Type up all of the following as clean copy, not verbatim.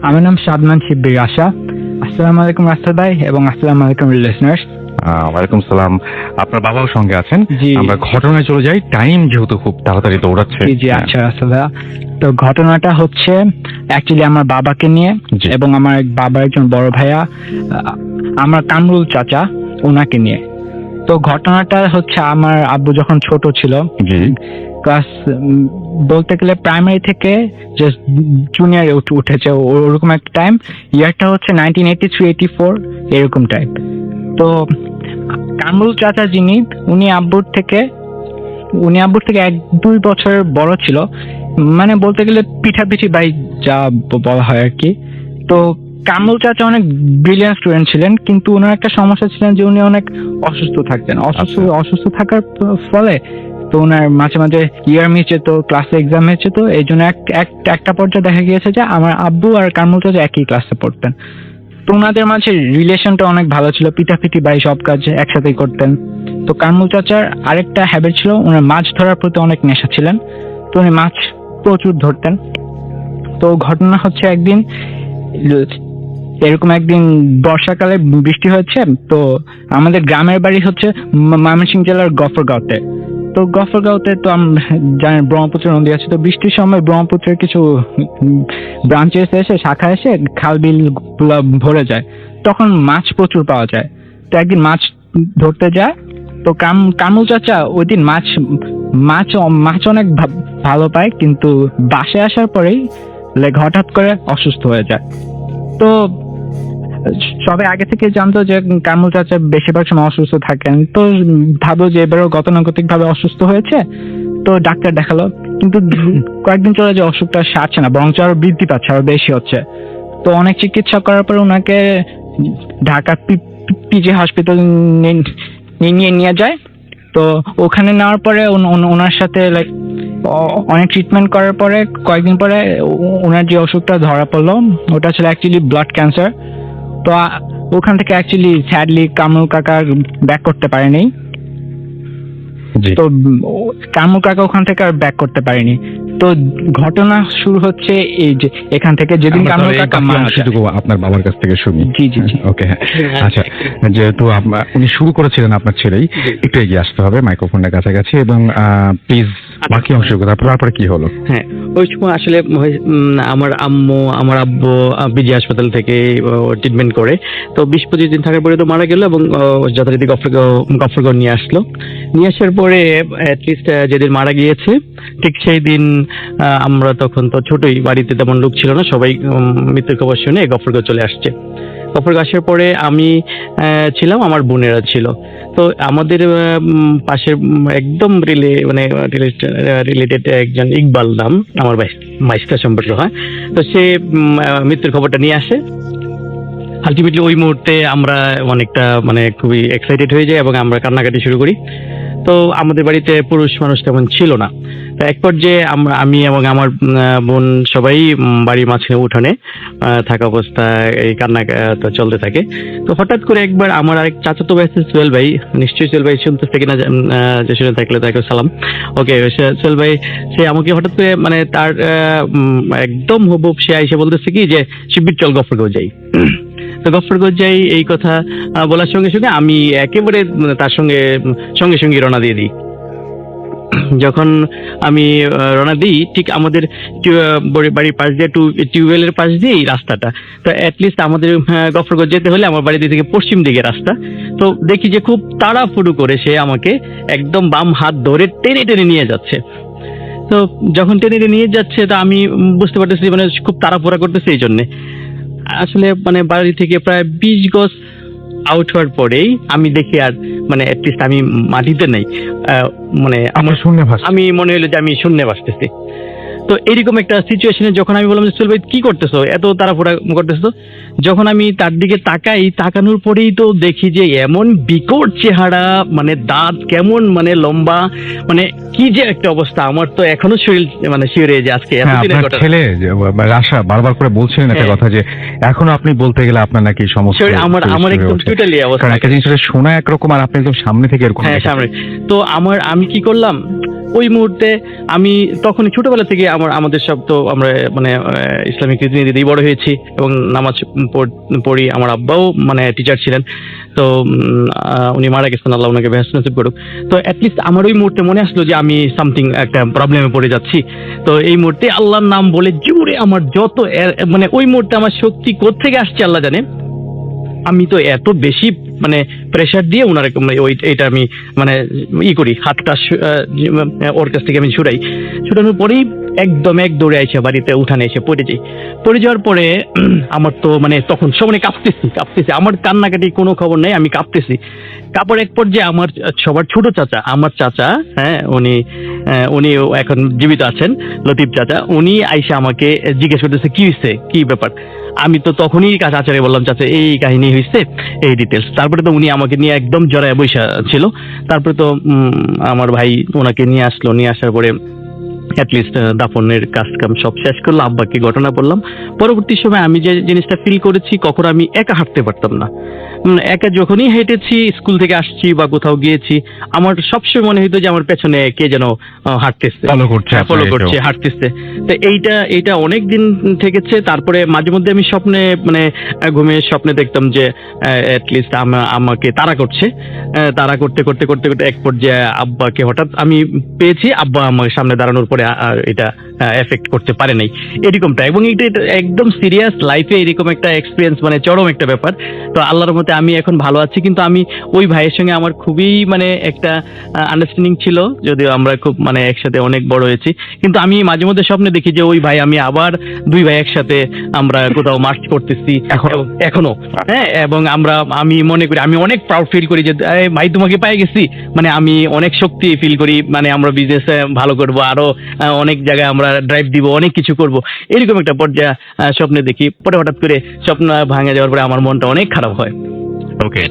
আমার নাম সাদমান শিববির আশা। আসসালামু আলাইকুম রাস্তা ভাই এবং আসসালামু আলাইকুম লিসনার্স। ওয়ালাইকুম সালাম। আপনার বাবাও সঙ্গে আছেন। জি। আমরা ঘটনায় চলে যাই, টাইম যেহেতু খুব তাড়াতাড়ি দৌড়াচ্ছে। জি আচ্ছা রাস্তা ভাইয়া, তো ঘটনাটা হচ্ছে অ্যাকচুয়ালি আমার বাবাকে নিয়ে জি। এবং আমার বাবার একজন বড় ভাইয়া আমার কামরুল চাচা ওনাকে নিয়ে। তো ঘটনাটা হচ্ছে আমার আব্বু যখন ছোট ছিল, জি ক্লাস বলতে গেলে প্রাইমারি থেকে জাস্ট জুনিয়রে উঠেছে ওরকম একটা টাইম। ইয়ারটা হচ্ছে 1983-84 এরকম টাইপ। তো কামরুল চাচা যিনি, উনি আব্বুর থেকে 1-2 বছর বড় ছিল, মানে বলতে গেলে পিঠাপিঠি ভাই যা বলা হয় আর কি। তো কামরুল চাচা অনেক ব্রিলিয়ান্ট স্টুডেন্ট ছিলেন, কিন্তু ওনার একটা সমস্যা ছিলেন যে উনি অনেক অসুস্থ থাকতেন। অসুস্থ থাকার ফলে তো ওনার মাঝে মাঝে ইয়ার মিস যেত, ক্লাসে এক্সাম হয়েছে। তো এই জন্য একটা পর্যায়ে দেখা গিয়েছে যে আমার আব্বু আর কামরুল চাচা একই ক্লাসে পড়তেন। তো ওনাদের মাঝে রিলেশনটা অনেক ভালো ছিল, পিঠাপিঠি ভাই সব কাজ একসাথেই করতেন। তো কামরুল চাচার আরেকটা হ্যাবিট ছিল, ওনার মাছ ধরার প্রতি অনেক নেশা ছিলেন। তো উনি মাছ প্রচুর ধরতেন। তো ঘটনা হচ্ছে একদিন বর্ষাকালে বৃষ্টি হয়েছে। তো আমাদের গ্রামের বাড়ি হচ্ছে ময়মনসিংহ জেলার গফরগাঁওতে। তো গফরগাঁওতে তো জানেন ব্রহ্মপুত্র নদী আছে। তো বৃষ্টির সময় ব্রহ্মপুত্রের কিছু ব্রাঞ্চে এসে শাখা এসে খাল বিল গুলা ভরে যায়, তখন মাছ প্রচুর পাওয়া যায়। তো একদিন মাছ ধরতে যায়। তো কামরুল চাচা ওই দিন মাছ অনেক ভালো পায়, কিন্তু বাসায় আসার পরেই হঠাৎ করে অসুস্থ হয়ে যায়। তো সবাই আগে থেকে জানতো যে কামরুল চাচা বেশিরভাগ সময় অসুস্থ থাকেন। তো ভাবলো যে এবারও গতানুগতিক ভাবে অসুস্থ হয়েছে, তো ডাক্তার দেখালো। কিন্তু কয়েকদিন চলে যে অসুখটা সারছে না, বরঞ্চ আরো বৃদ্ধি পাচ্ছে, আরো বেশি হচ্ছে। তো অনেক চিকিৎসা করার পর ওনাকে ঢাকা পিজি হসপিটাল নিয়ে যায়। তো ওখানে নেওয়ার পরে ওনার সাথে অনেক ট্রিটমেন্ট করার পরে কয়েকদিন পরে ওনার যে অসুখটা ধরা পড়লো, ওটা ছিল অ্যাকচুয়ালি ব্লাড ক্যান্সার। তো ওখান থেকে অ্যাকচুয়ালি স্যাডলি কামরুল কাকা ব্যাক করতে পারেনি। তো কামরুল কাকা ওখান থেকে আর ব্যাক করতে পারেনি। তো ঘটনা শুরু হচ্ছে এই যে এখান থেকে, যেদিন কামরুল কাকা আপনার বাবার কাছ থেকে শুনি। জি জি জি ওকে, আচ্ছা, যেহেতু উনি শুরু করেছিলেন আপনার ছেলেই, একটু এগিয়ে আসতে হবে মাইক্রোফোনের কাছাকাছি এবং প্লিজ বাকি অংশগুলো। তারপরে কি হলো? হ্যাঁ, ওই সময় আসলে আমার আব্বু বিজি হাসপাতাল থেকে ট্রিটমেন্ট করে। তো 20-25 দিন থাকার পরে তো মারা গেল এবং যথারীতি গফরগাঁও নিয়ে আসলো। নিয়ে আসার পরে অ্যাটলিস্ট যেদিন মারা গিয়েছে ঠিক সেই দিন আমরা তখন তো ছোটই, বাড়িতে তেমন লোক ছিল না, সবাই মৃত্যুর খবর শুনে গফরগাঁও চলে আসছে। গফরগাঁও আসার পরে আমি ছিলাম, আমার বোনেরা ছিল। তো আমাদের পাশের একদম রিলেটেড একজন ইকবাল নাম, আমার ভাইস্তা সম্পর্ক হয়। তো সে মৃত্যুর খবরটা নিয়ে আসে। আলটিমেটলি ওই মুহূর্তে আমরা অনেকটা খুবই এক্সাইটেড হয়ে যাই এবং আমরা কান্নাকাটি শুরু করি। তো আমাদের বাড়িতে পুরুষ মানুষ তেমন ছিল না। তো এক পর্যায়ে আমি এবং আমার বোন সবাই বাড়ির মাঝখানে উঠানে থাকা অবস্থায় এই কান্না চলতে থাকে। তো হঠাৎ করে একবার আমার আরেক চাচাতো ভাই আছে সোহেল ভাই, নিশ্চয়ই সোহেল ভাই শুনতেছে কিনা, যে শুনে থাকলে তাকে সালাম। ওকে, সোহেল ভাই সে আমাকে হঠাৎ করে তার একদম হুবহুব সে আইসে বলতেছে কি যে শিবির চল গফরগাঁও যাই। তো গফরগাঁও যাই এই কথা বলার সঙ্গে সঙ্গে আমি একেবারে তার সঙ্গে রওনা দিয়ে দিই। যখন আমি রওনা দিই, ঠিক আমাদের বাড়ির পাশ দিয়ে টিউবওয়েলের পাশ দিয়েই রাস্তাটা। তো অ্যাটলিস্ট আমাদের গফরগাঁও যেতে হলে আমার বাড়ি থেকে পশ্চিম দিকে রাস্তা। তো দেখি যে খুব তাড়াহুড়ো করে সে আমাকে একদম বাম হাত ধরে টেনে টেনে নিয়ে যাচ্ছে। তো যখন টেনে নিয়ে যাচ্ছে, তা আমি বুঝতে পারতেছি খুব তাড়াহুড়া করতেছে। এই জন্যে আসলে বাড়ি থেকে প্রায় 20 গজ আউট হওয়ার পরেই আমি দেখি আর অ্যাটলিস্ট আমি মাটিতে নেই, আমার শূন্যে ভাসছে। আমি মনে হলো যে আমি শূন্যে ভাসতেছি। তো এরকম একটা সিচুয়েশনে যখন আমি বললাম যে সোহেল ভাই কি করতেছো, এত তাড়াহুড়া করতেছো, যখন আমি তার দিকে তাকানোর পরেই তো দেখি যে এমন বিকট চেহারা, দাঁত কেমন লম্বা, কি যে একটা অবস্থা। আমার তো এখনো শরীর শিউরে যে আজকে আপনার ছেলে রাশা বারবার করে বলছিলেন একটা কথা যে এখনো আপনি বলতে গেলে আপনার নাকি সমস্যা। আমার একদম টোটালি অবস্থা, একটা জিনিস শোনা একরকম আর আপনি একদম সামনে থেকে এরকম। হ্যাঁ, সামনে। তো আমি কি করলাম, ওই মুহূর্তে আমি তখনই ছোটবেলা থেকে আমাদের সব তো আমরা মানে ইসলামিক রীতিনীতি দিয়ে বড় হয়েছি এবং নামাজ পড়ি। আমার আব্বাও মানে টিচার ছিলেন, তো উনি মারা গেছেন, আল্লাহ ওনাকে বেহেশত নসিব করুক। তো অ্যাটলিস্ট আমার ওই মুহূর্তে মনে আসলো যে আমি সামথিং একটা প্রবলেমে পড়ে যাচ্ছি। তো এই মুহূর্তে আল্লাহর নাম বলে জোরে আমার যত মানে ওই মুহূর্তে আমার শক্তি কোত্থেকে আসছে আল্লাহ জানে। আমি তো এত বেশি মানে প্রেসার দিয়ে ওনার ওই এটা আমি মানে করি, হাতটা ওর কাছ থেকে আমি ছুটানোর পরেই একদম এক দৌড়ে এসে বাড়িতে উঠানে এসে পড়ে যাওয়ার পরে আমার তো মানে তখন সবাই কাঁপতেছি, আমার কান্নাকাটি কোনো খবর নেই, আমি কাঁপতেছি। কাপড় এক পর্যায়ে আমার সবার ছোট চাচা, আমার চাচা, হ্যাঁ উনি এখন জীবিত আছেন, লতিফ চাচা, উনি আইসা আমাকে জিজ্ঞেস করতেছে কি হয়েছে, কি ব্যাপার। আমি তো তখনই চাচারে বললাম, চাচা এই কাহিনী হয়েছে, এই ডিটেলস। তারপরে তো উনি আমাকে নিয়ে একদম জড়ায় বৈশা ছিল। তারপরে তো আমার ভাই ওনাকে নিয়ে আসলো, নিয়ে আসার পরে অ্যাটলিস্ট দাফনের কাজকাম সব শেষ করলো, আব্বাকে ঘটনা বললাম। পরবর্তী সময় আমি যে জিনিসটা ফিল করেছি, কখনো আমি একা হাঁটতে পারতাম না। একা যখনই হেঁটেছি, স্কুল থেকে আসছি বা কোথাও গিয়েছি, আমার সবসময় মনে হইতো যে আমার পেছনে কে যেন হাঁটতেছে, ফলো করছে, হাঁটতেছে। তো এইটা অনেক দিন থেকেছে। তারপরে মাঝে মধ্যে আমি স্বপ্নে মানে ঘুমের স্বপ্নে দেখতাম যে অ্যাটলিস্ট আমাকে তাড়া করছে, তাড়া করতে করতে করতে করতে এক পর্যায়ে আব্বাকে হঠাৎ আমি পেয়েছি, আব্বা আমার সামনে দাঁড়ানোর পরে আর এটা এফেক্ট করতে পারে নাই এরকমটা। এবং এটা একদম সিরিয়াস লাইফে এরকম একটা এক্সপিরিয়েন্স, মানে চরম একটা ব্যাপার। তো আল্লাহর মতে আমি এখন ভালো আছি, কিন্তু আমি ওই ভাইয়ের সঙ্গে আমার খুবই মানে একটা আন্ডারস্ট্যান্ডিং ছিল, যদিও আমরা খুব মানে একসাথে অনেক বড় হয়েছি। কিন্তু আমি মাঝে মধ্যে স্বপ্নে দেখি যে ওই ভাই আমি আবার দুই ভাই একসাথে আমরা কোথাও মার্চ করতেছি এখনো, হ্যাঁ। এবং আমি মনে করি, আমি অনেক প্রাউড ফিল করি যে ভাই তোমাকে পেয়ে গেছি, মানে আমি অনেক শক্তি ফিল করি, মানে আমরা বিজনেসে ভালো করব, আরো অনেক জায়গায় আমরা ড্রাইভ দিব, অনেক কিছু করব, এরকম একটা পর্যায়ে স্বপ্নে দেখি। পরে হঠাৎ করে স্বপ্ন ভাঙে যাওয়ার পরে আমার মনটা অনেক খারাপ হয়। ওকে,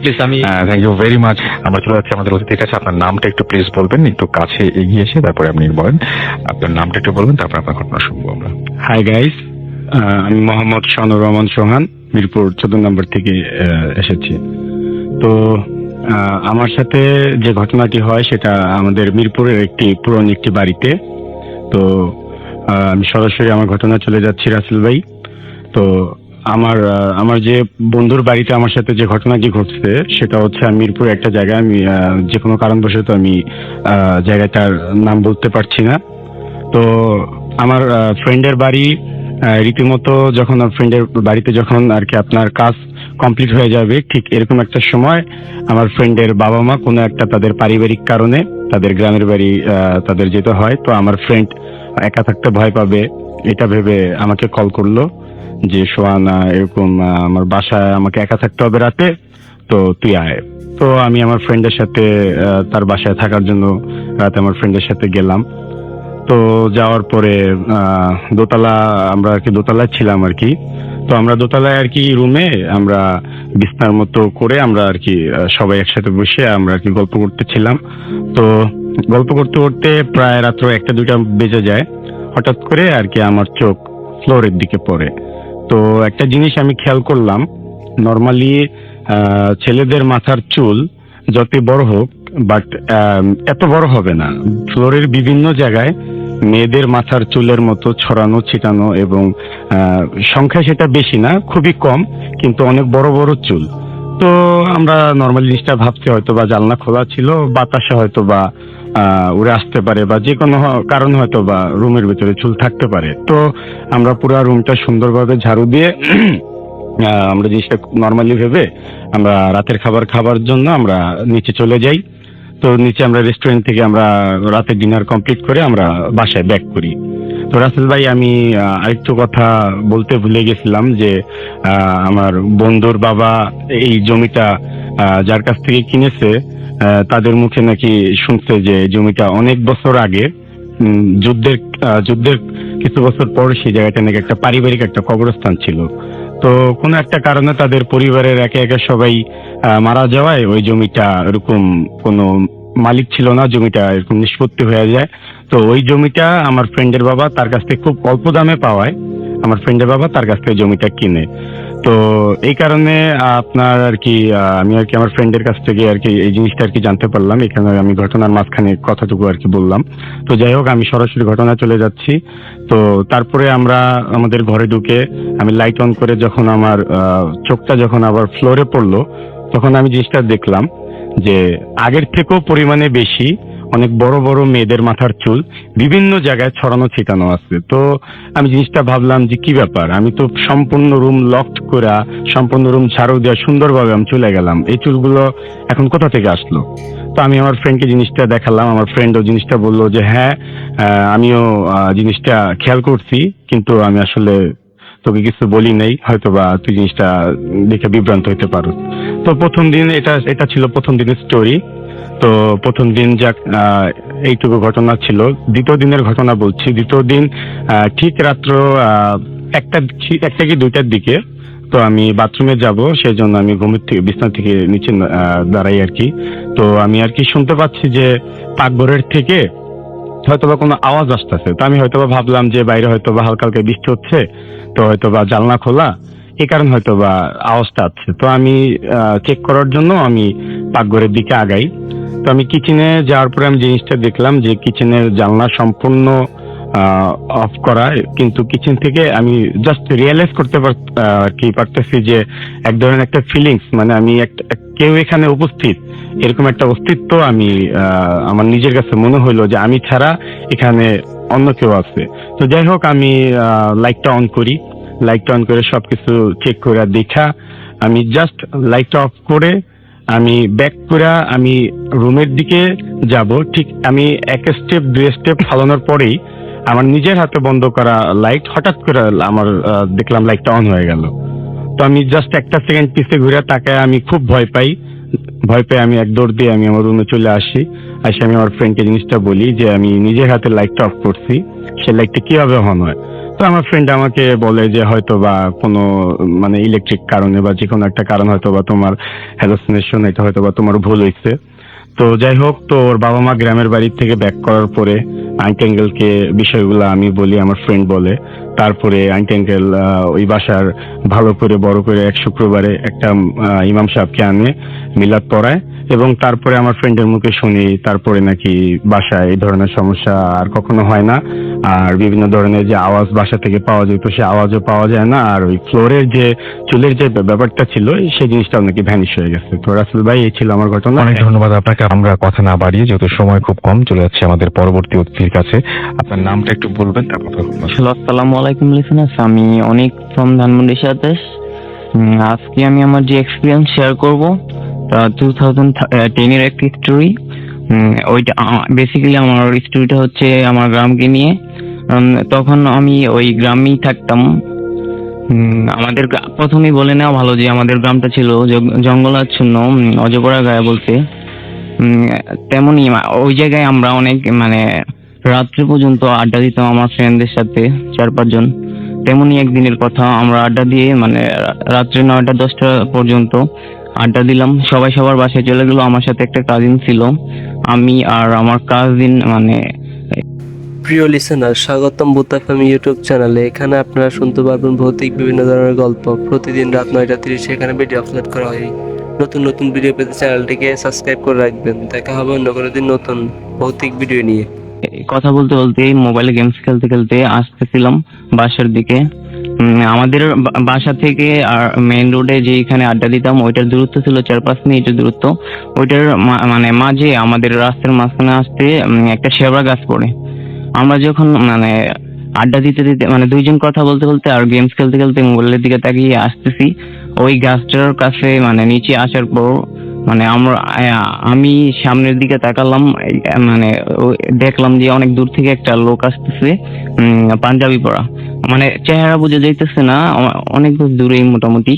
থ্যাংক ইউ ভেরি মাচ। আমরা চলে যাচ্ছি আমাদের অতিথির কাছে। আপনার নামটা একটু প্লিজ বলবেন, একটু কাছে এগিয়ে এসে তারপরে আপনি বলেন আপনার নামটা একটু বলবেন, তারপর আপনার ঘটনা শুনবো আমরা। হাই গাইস, আমি মোহাম্মদ শানুর রহমান সোহান, মিরপুর 14 নম্বর থেকে এসেছি। তো আমার সাথে যে ঘটনাটি হয় সেটা আমাদের মিরপুরের একটি পুরনো একটি বাড়িতে। তো আমি সরাসরি আমার ঘটনা চলে যাচ্ছি রাসেল ভাই। তো আমার যে বন্ধুর বাড়িতে আমার সাথে যে ঘটনাটি ঘটছে সেটা হচ্ছে আমি মিরপুরে একটা জায়গায়, আমি যে কোনো কারণবশত আমি জায়গাটার নাম বলতে পারছি না। তো আমার ফ্রেন্ডের বাড়ি রীতিমতো যখন ফ্রেন্ডের বাড়িতে যখন আর কি আপনার কাজ কমপ্লিট হয়ে যাবে, ঠিক এরকম একটা সময় আমার ফ্রেন্ডের বাবা মা কোনো একটা তাদের পারিবারিক কারণে তাদের গ্রামের বাড়ি তাদের যেতে হয়। তো আমার ফ্রেন্ড একা থাকতে ভয় পাবে এটা ভেবে আমাকে কল করলো যে সোহান এরকম আমার বাসায় আমাকে একা থাকতে হবে রাতে, তো তুই আয়। তো আমি আমার ফ্রেন্ডের সাথে তার বাসায় থাকার জন্য রাতে আমার ফ্রেন্ডের সাথে গেলাম। তো যাওয়ার পরে দোতলা, আমরা আর কি দোতলায় ছিলাম আর কি। তো আমরা দোতলায় আর কি রুমে আমরা বিছনার মতো করে আমরা আর কি সবাই একসাথে বসে আমরা আর কি গল্প করতেছিলাম। তো গল্প করতে করতে প্রায় রাত্র 1-2টা বেজে যায়। হঠাৎ করে আর কি আমার চোখ ফ্লোরের দিকে পড়ে। তো একটা জিনিস আমি খেয়াল করলাম, নর্মালি ছেলেদের মাথার চুল যতই বড় হোক বাট এত বড় হবে না। ফ্লোরের বিভিন্ন জায়গায় মেয়েদের মাথার চুলের মতো ছড়ানো ছিটানো, এবং সংখ্যা সেটা বেশি না, খুবই কম, কিন্তু অনেক বড় বড় চুল। তো আমরা নর্মালি জিনিসটা ভাবছি হয়তো বা জানলা খোলা ছিল, বাতাসে হয়তো বা উড়ে আসতে পারে, বা যে কোনো কারণ হয়তো বা রুমের ভিতরে চুল থাকতে পারে। তো আমরা পুরো রুমটা সুন্দরভাবে ঝাড়ু দিয়ে আমরা জিনিসটা নর্মালি ভেবে আমরা রাতের খাবার জন্য আমরা নিচে চলে যাই। তো নিচে আমরা রেস্টুরেন্ট থেকে আমরা রাতের ডিনার কমপ্লিট করে আমরা বাসায় ব্যাক করি। তো রাসেল ভাই, আমি আরেকটু কথা বলতে ভুলে গেছিলাম যে আমার বন্ধুর বাবা এই জমিটা যার কাছ থেকে কিনেছে, তাদের মুখে নাকি শুনছে যে জমিটা অনেক বছর আগে যুদ্ধের কিছু বছর পর সেই জায়গাটা নাকি একটা পারিবারিক একটা কবরস্থান ছিল। তো কোনো একটা কারণে তাদের পরিবারের একে একে সবাই মারা যাওয়ায় ওই জমিটা এরকম কোনো মালিক ছিল না, জমিটা এরকম নিষ্পত্তি হয়ে যায়। তো ওই জমিটা আমার ফ্রেন্ডের বাবা তার কাছ থেকে খুব অল্প দামে পাওয়ায় আমার ফ্রেন্ডের বাবা তার কাছ থেকে জমিটা কিনে। তো এই কারণে আপনার আর কি আমি আর কি আমার ফ্রেন্ডের কাছ থেকে আর কি এই জিনিসটা আর কি জানতে পারলাম, এখানে আমি ঘটনার মাঝখানে কথাটুকু আর কি বললাম। তো যাই হোক, আমি সরাসরি ঘটনা চলে যাচ্ছি। তো তারপরে আমরা আমাদের ঘরে ঢুকে আমি লাইট অন করে যখন আমার চোখটা যখন আবার ফ্লোরে পড়লো, তখন আমি জিনিসটা দেখলাম যে আগের থেকেও পরিমাণে বেশি অনেক বড় বড় মেয়েদের মাথার চুল বিভিন্ন জায়গায় ছড়ানো ছিটানো আছে। তো আমি জিনিসটা ভাবলাম যে কি ব্যাপার, আমি তো সম্পূর্ণ রুম লকড করা, সম্পূর্ণ রুম ঝাড়ু দেওয়া সুন্দরভাবে আমি চলে গেলাম, এই চুলগুলো এখন কোথা থেকে আসলো? তো আমি আমার ফ্রেন্ডকে জিনিসটা দেখালাম, আমার ফ্রেন্ডও জিনিসটা বললো যে হ্যাঁ, আমিও জিনিসটা খেয়াল করছি, কিন্তু আমি আসলে তোকে কিছু বলি নাই, হয়তোবা তুই জিনিসটা দেখে বিভ্রান্ত হইতে পারো। তো প্রথম দিন এটা ছিল প্রথম দিনের স্টোরি। তো প্রথম দিন যাক এইটুকু ঘটনা ছিল। দ্বিতীয় দিনের ঘটনা বলছি। দ্বিতীয় দিন ঠিক রাত্র একটা কি দুইটার দিকে, তো আমি বাথরুমে যাব, সেই জন্য আমি ঘুমের থেকে বিছানা থেকে নিচে দাঁড়াই আর কি। তো আমি আর কি শুনতে পাচ্ছি যে পাকঘরের থেকে হয়তোবা কোনো আওয়াজ আসতেছে। তো আমি হয়তোবা ভাবলাম যে বাইরে হয়তোবা হালকা হালকা বৃষ্টি হচ্ছে, তো হয়তোবা জানলা খোলা, এই কারণে হয়তোবা আওয়াজটা আছে। তো আমি চেক করার জন্য আমি পাকঘরের দিকে আগাই। তো আমি কিচেনে যাওয়ার পরে আমি জিনিসটা দেখলাম যে কিচেনের জানলা সম্পূর্ণ অফ করা, কিন্তু কিচেন থেকে আমি জাস্ট রিয়েলাইজ করতে পারতেছি যে এক ধরনের একটা ফিলিংস, মানে আমি কেউ এখানে উপস্থিত, এরকম একটা অস্তিত্ব আমি আমার নিজের কাছে মনে হইলো যে আমি ছাড়া এখানে অন্য কেউ আছে। তো যাই হোক, আমি লাইটটা অন করি, লাইটটা অন করে সবকিছু চেক করে দেখা আমি জাস্ট লাইটটা অফ করে আমি ব্যাক করে আমি রুমের দিকে যাব। ঠিক আমি এক স্টেপ দুই স্টেপ ফালানোর পরেই আমার নিজের হাতে বন্ধ করা লাইট হঠাৎ করে আমার দেখলাম লাইটটা অন হয়ে গেল। তো আমি জাস্ট একটা সেকেন্ড পিছে ঘুরে তাকায় আমি খুব ভয় পেয়ে আমি এক দৌড় দিয়ে আমি আমার রুমে চলে আসি। আমি আমার ফ্রেন্ডকে জিনিসটা বলি যে আমি নিজের হাতে লাইটটা অফ করছি, সে লাইটটা কিভাবে অন হয়। তো আমার ফ্রেন্ড আমাকে বলে যে হয়তো বা কোনো মানে ইলেকট্রিক কারণে বা যে কোনো একটা কারণ, হয়তো বা তোমার হ্যালোসিনেশন, এটা হয়তো বা তোমার ভুল হয়েছে। তো যাই হোক, তো ওর বাবা মা গ্রামের বাড়ি থেকে ব্যাক করার পরে আন্টি আঙ্কেলকে বিষয়গুলো আমি বলি, আমার ফ্রেন্ড বলে। তারপরে আন্টি আঙ্কেল ওই বাসার ভালো করে বড় করে এক শুক্রবারে একটা ইমাম সাহেবকে আনে, মিলাদ পড়ায়, এবং তারপরে আমার ফ্রেন্ডের মুখে শুনি তারপরে নাকি বাসায় এই ধরনের সমস্যা আর কখনো হয় না। আর বিভিন্ন ধরনের যে আওয়াজ বাসা থেকে পাওয়া যেত সে আওয়াজও পাওয়া যায় না। আর ওই ফ্লোরের যে চুলের যে ব্যাপারটা ছিল সেই জিনিসটাও নাকি ভ্যানিশ হয়ে গেছে। তো রাসেল ভাই, এই ছিল আমার ঘটনা। অনেক ধন্যবাদ আপনাকে। আমরা কথা না বাড়িয়ে, যেহেতু সময় খুব কম, চলে যাচ্ছে আমাদের পরবর্তী অতিথির কাছে। আপনার নামটা একটু বলবেন, তারপর হ্যালো, আসসালামু আলাইকুম লিসেনার্স, আমি অনেক ফ্রম ধানমন্ডি সাথে। আজকে আমি আমার যে এক্সপিরিয়েন্স শেয়ার করব 2010 এর একটি স্টোরি। ওইটা বেসিক্যালি আমার স্টোরিটা হচ্ছে আমার গ্রামকে নিয়ে। তখন আমি ওই গ্রামেই থাকতাম। আমাদের প্রথমেই বলে নেওয়া ভালো যে আমাদের গ্রামটা ছিল জঙ্গলাচ্ছন্ন, অজপড়া গায়ে বলতে। তেমনি ওই জায়গায় আমরা অনেক মানে রাত্রি পর্যন্ত আড্ডা দিতাম আমার ফ্রেন্ডদের সাথে, 4-5 জন। তেমনি একদিনের কথা, আমরা আড্ডা দিয়ে মানে রাত্রে 9টা-10টা পর্যন্ত আড্ডা দিলাম। সবাই সবার বাসায় চলে গেল। আমার সাথে একটা কাজিন ছিল, আমি আর আমার কাজিন মানে। প্রিয় লিসেনার, স্বাগতম বুথ এফএম ইউটিউব চ্যানেলে। এখানে আপনারা শুনতে পারবেন ভৌতিক বিভিন্ন ধরনের গল্প। প্রতিদিন রাত 9টা 30 এখানে ভিডিও আপলোড করা হয়। নতুন নতুন ভিডিও পেতে চ্যানেলটিকে সাবস্ক্রাইব করে রাখবেন। দেখা হবে অন্য কোনো দিন নতুন ভৌতিক ভিডিও নিয়ে। কথা বলতে বলতে মোবাইলে গেমস খেলতে খেলতে আসতেছিলাম বাসার দিকে। আমাদের বাসা থেকে আর মেইন রোডে যে এখানে আড্ডা দিতাম ওইটার দূরত্ব ছিল 4-5 মিনিটের দূরত্ব। ওইটার মানে মাঝে আমাদের রাস্তার মাঝখানে আসতে একটা শেওড়া গাছ পড়ে। আমরা যখন মানে আড্ডা দিতে দিতে মানে দুইজন কথা বলতে বলতে আর গেমস খেলতে খেলতে মোবাইলের দিকে তাকিয়ে আসতেছি, ওই গাছটার কাছে মানে নিচে আসার পর মানে আমি সামনের দিকে তাকালাম, মানে দেখলাম যে অনেক দূর থেকে একটা লোক আসতেছে, পাঞ্জাবি পরা। মানে চেহারা বোঝা যাইতেছে না, অনেক দূরেই মোটামুটি।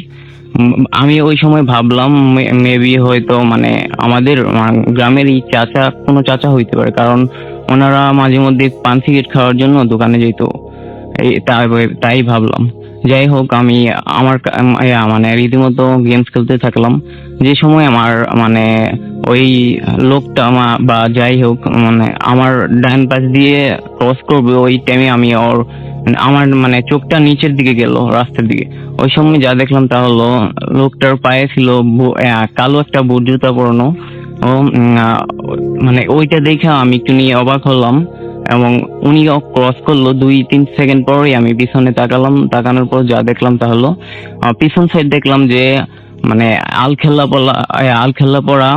আমি ওই সময় ভাবলাম মেবি হয়তো মানে আমাদের গ্রামের এই কোনো চাচা হইতে পারে, কারণ ওনারা মাঝে মধ্যে পান সিগারেট খাওয়ার জন্য দোকানে যেত, তাই ভাবলাম। যাই হোক, আমি আমার মানে রীতিমতো গেমস খেলতে থাকলাম। যে সময় আমার মানে ওই লোকটা বা যাই হোক মানে আমার ডান পাশ দিয়ে ক্রস করবে, ওই টাইমে আমি আমার মানে চোখটা নিচের দিকে গেল রাস্তার দিকে। ওই সময় যা দেখলাম তা হলো লোকটার পায়ে ছিল কালো একটা বুট জুতা পরানো। ও মানে ওইটা দেখে আমি একটু নিয়ে অবাক হলাম, এবং উনি ক্রস করলো 2-3 সেকেন্ড পরেই আমি পিছনে তাকালাম। তাকানোর পর যা দেখলাম তা হলো পিছন সাইড দেখলাম যে মানে আল খেল্লা পরা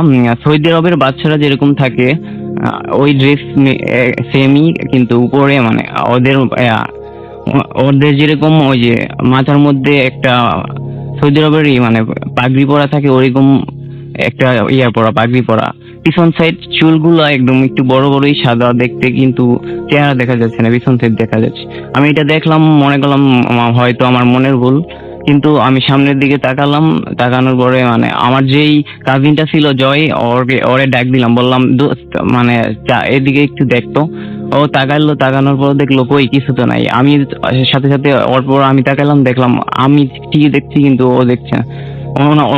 সৌদি আরবের বাচ্চারা যেরকম থাকে ওই ড্রেস সেমই, কিন্তু উপরে মানে ওদের যেরকম ওই যে মাথার মধ্যে একটা সৌদি আরবেরই মানে পাগড়ি পরা থাকে, ওইরকম একটা পরা পাগড়ি পরা। পিছন সাইড চুলগুলো একদম একটু বড় বড়ই, সাদা দেখতে, কিন্তু চেহারা দেখা যাচ্ছে না, পিছন সাইড দেখা যাচ্ছে। আমি এটা দেখলাম, মনে করলাম হয়তো আমার মনের ভুল, কিন্তু আমি সামনের দিকে তাকানোর পরে মানে আমার যেই কাজিনটা ছিল জয়, ওরে ডাক দিলাম, বললাম দোস্ত মানে এদিকে একটু দেখতো। ও তাকানোর পর দেখলো কই কিছু তো নাই। আমি সাথে সাথে ওর পর আমি তাকালাম, দেখলাম আমি ঠিকই দেখছি কিন্তু ও দেখছে না।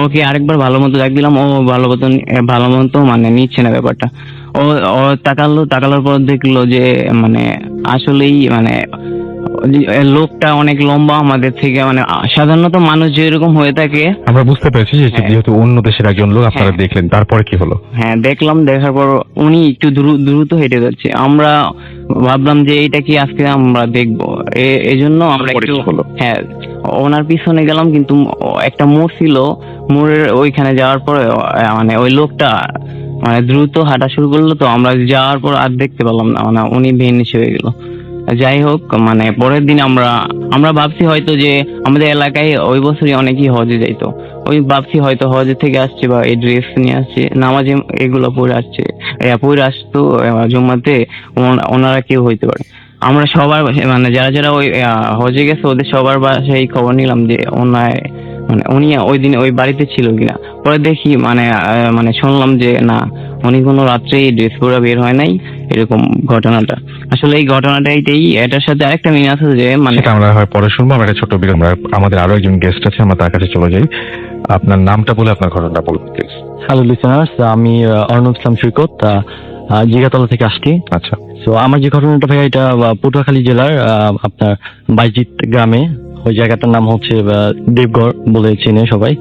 ওকে আরেকবার ভালো মতো ডাক দিলাম, ও ভালো মতো মানে নিচ্ছে না ব্যাপারটা। ও তাকালোর পর দেখলো যে মানে আসলেই মানে লোকটা অনেক লম্বা আমাদের থেকে, মানে সাধারণত মানুষ যেরকম হয়ে থাকে। আমরা বুঝতে পেরেছি যে হ্যাঁ। যেহেতু অন্য দেশের একজন লোক, আপনারা হ্যাঁ। দেখলেন, তারপরে কি হলো? হ্যাঁ, দেখলাম, দেখার পর উনি একটু দ্রুত হেঁটে যাচ্ছে। আমরা ভাবলাম যে এটা কি আজকে আমরা দেখবো, এই জন্য আমরা তারপরে একটু কি হলো? হ্যাঁ ওনার পিছনে গেলাম, কিন্তু একটা মোড় ছিল, মোড়ের ওইখানে যাওয়ার পরে মানে ওই লোকটা মানে দ্রুত হাঁটা শুরু করলো। তো আমরা যাওয়ার পর আর দেখতে পেলাম না, মানে উনি ভেনিশ হয়ে গেল। যাই হোক, মানে পরের দিন আমরা ভাবছি হয়তো যে আমাদের এলাকায় ওই বছরই অনেকেই হজে যাইতো, ওই ভাবছি হয়তো হজে থেকে আসছে বা এই ড্রেস নিয়ে আসছে, নামাজে এগুলো পরে আসতো জুম্মাতে, ওনারা কেউ হইতে পারে। আমরা সবার মানে যারা ওই হজে গেছে ওদের সবার বাসায় খবর নিলাম যে উনি ওই দিন ওই বাড়িতে ছিল কিনা। পরে দেখি মানে শুনলাম যে না, উনি কোনো রাত্রে ড্রেস পরে বের হয় নাই, এরকম ঘটনাটা। আসলে এই ঘটনাটা এটার সাথে আরেকটা মিল আছে যে মানে সেটা আমরা হয় পরে শুনবো। আমরা একটা ছোট বিরতি, আমাদের আরো একজন গেস্ট আছে, আমরা তার কাছে চলে যাই। আপনার নামটা বলে আপনার ঘটনাটা বলুন প্লিজ। হ্যালো লিসেনার্স, আমি অর্ণব ইসলাম সৈকত, জিগাতলা থেকে আসছি। আচ্ছা, তো আমার যে ঘটনাটা ভাইয়া, এটা পটুয়াখালী জেলার আপনার বাইজিৎ গ্রামে, ওই জায়গাটার নাম হচ্ছে দেবগড় বলে চেনে সবাই।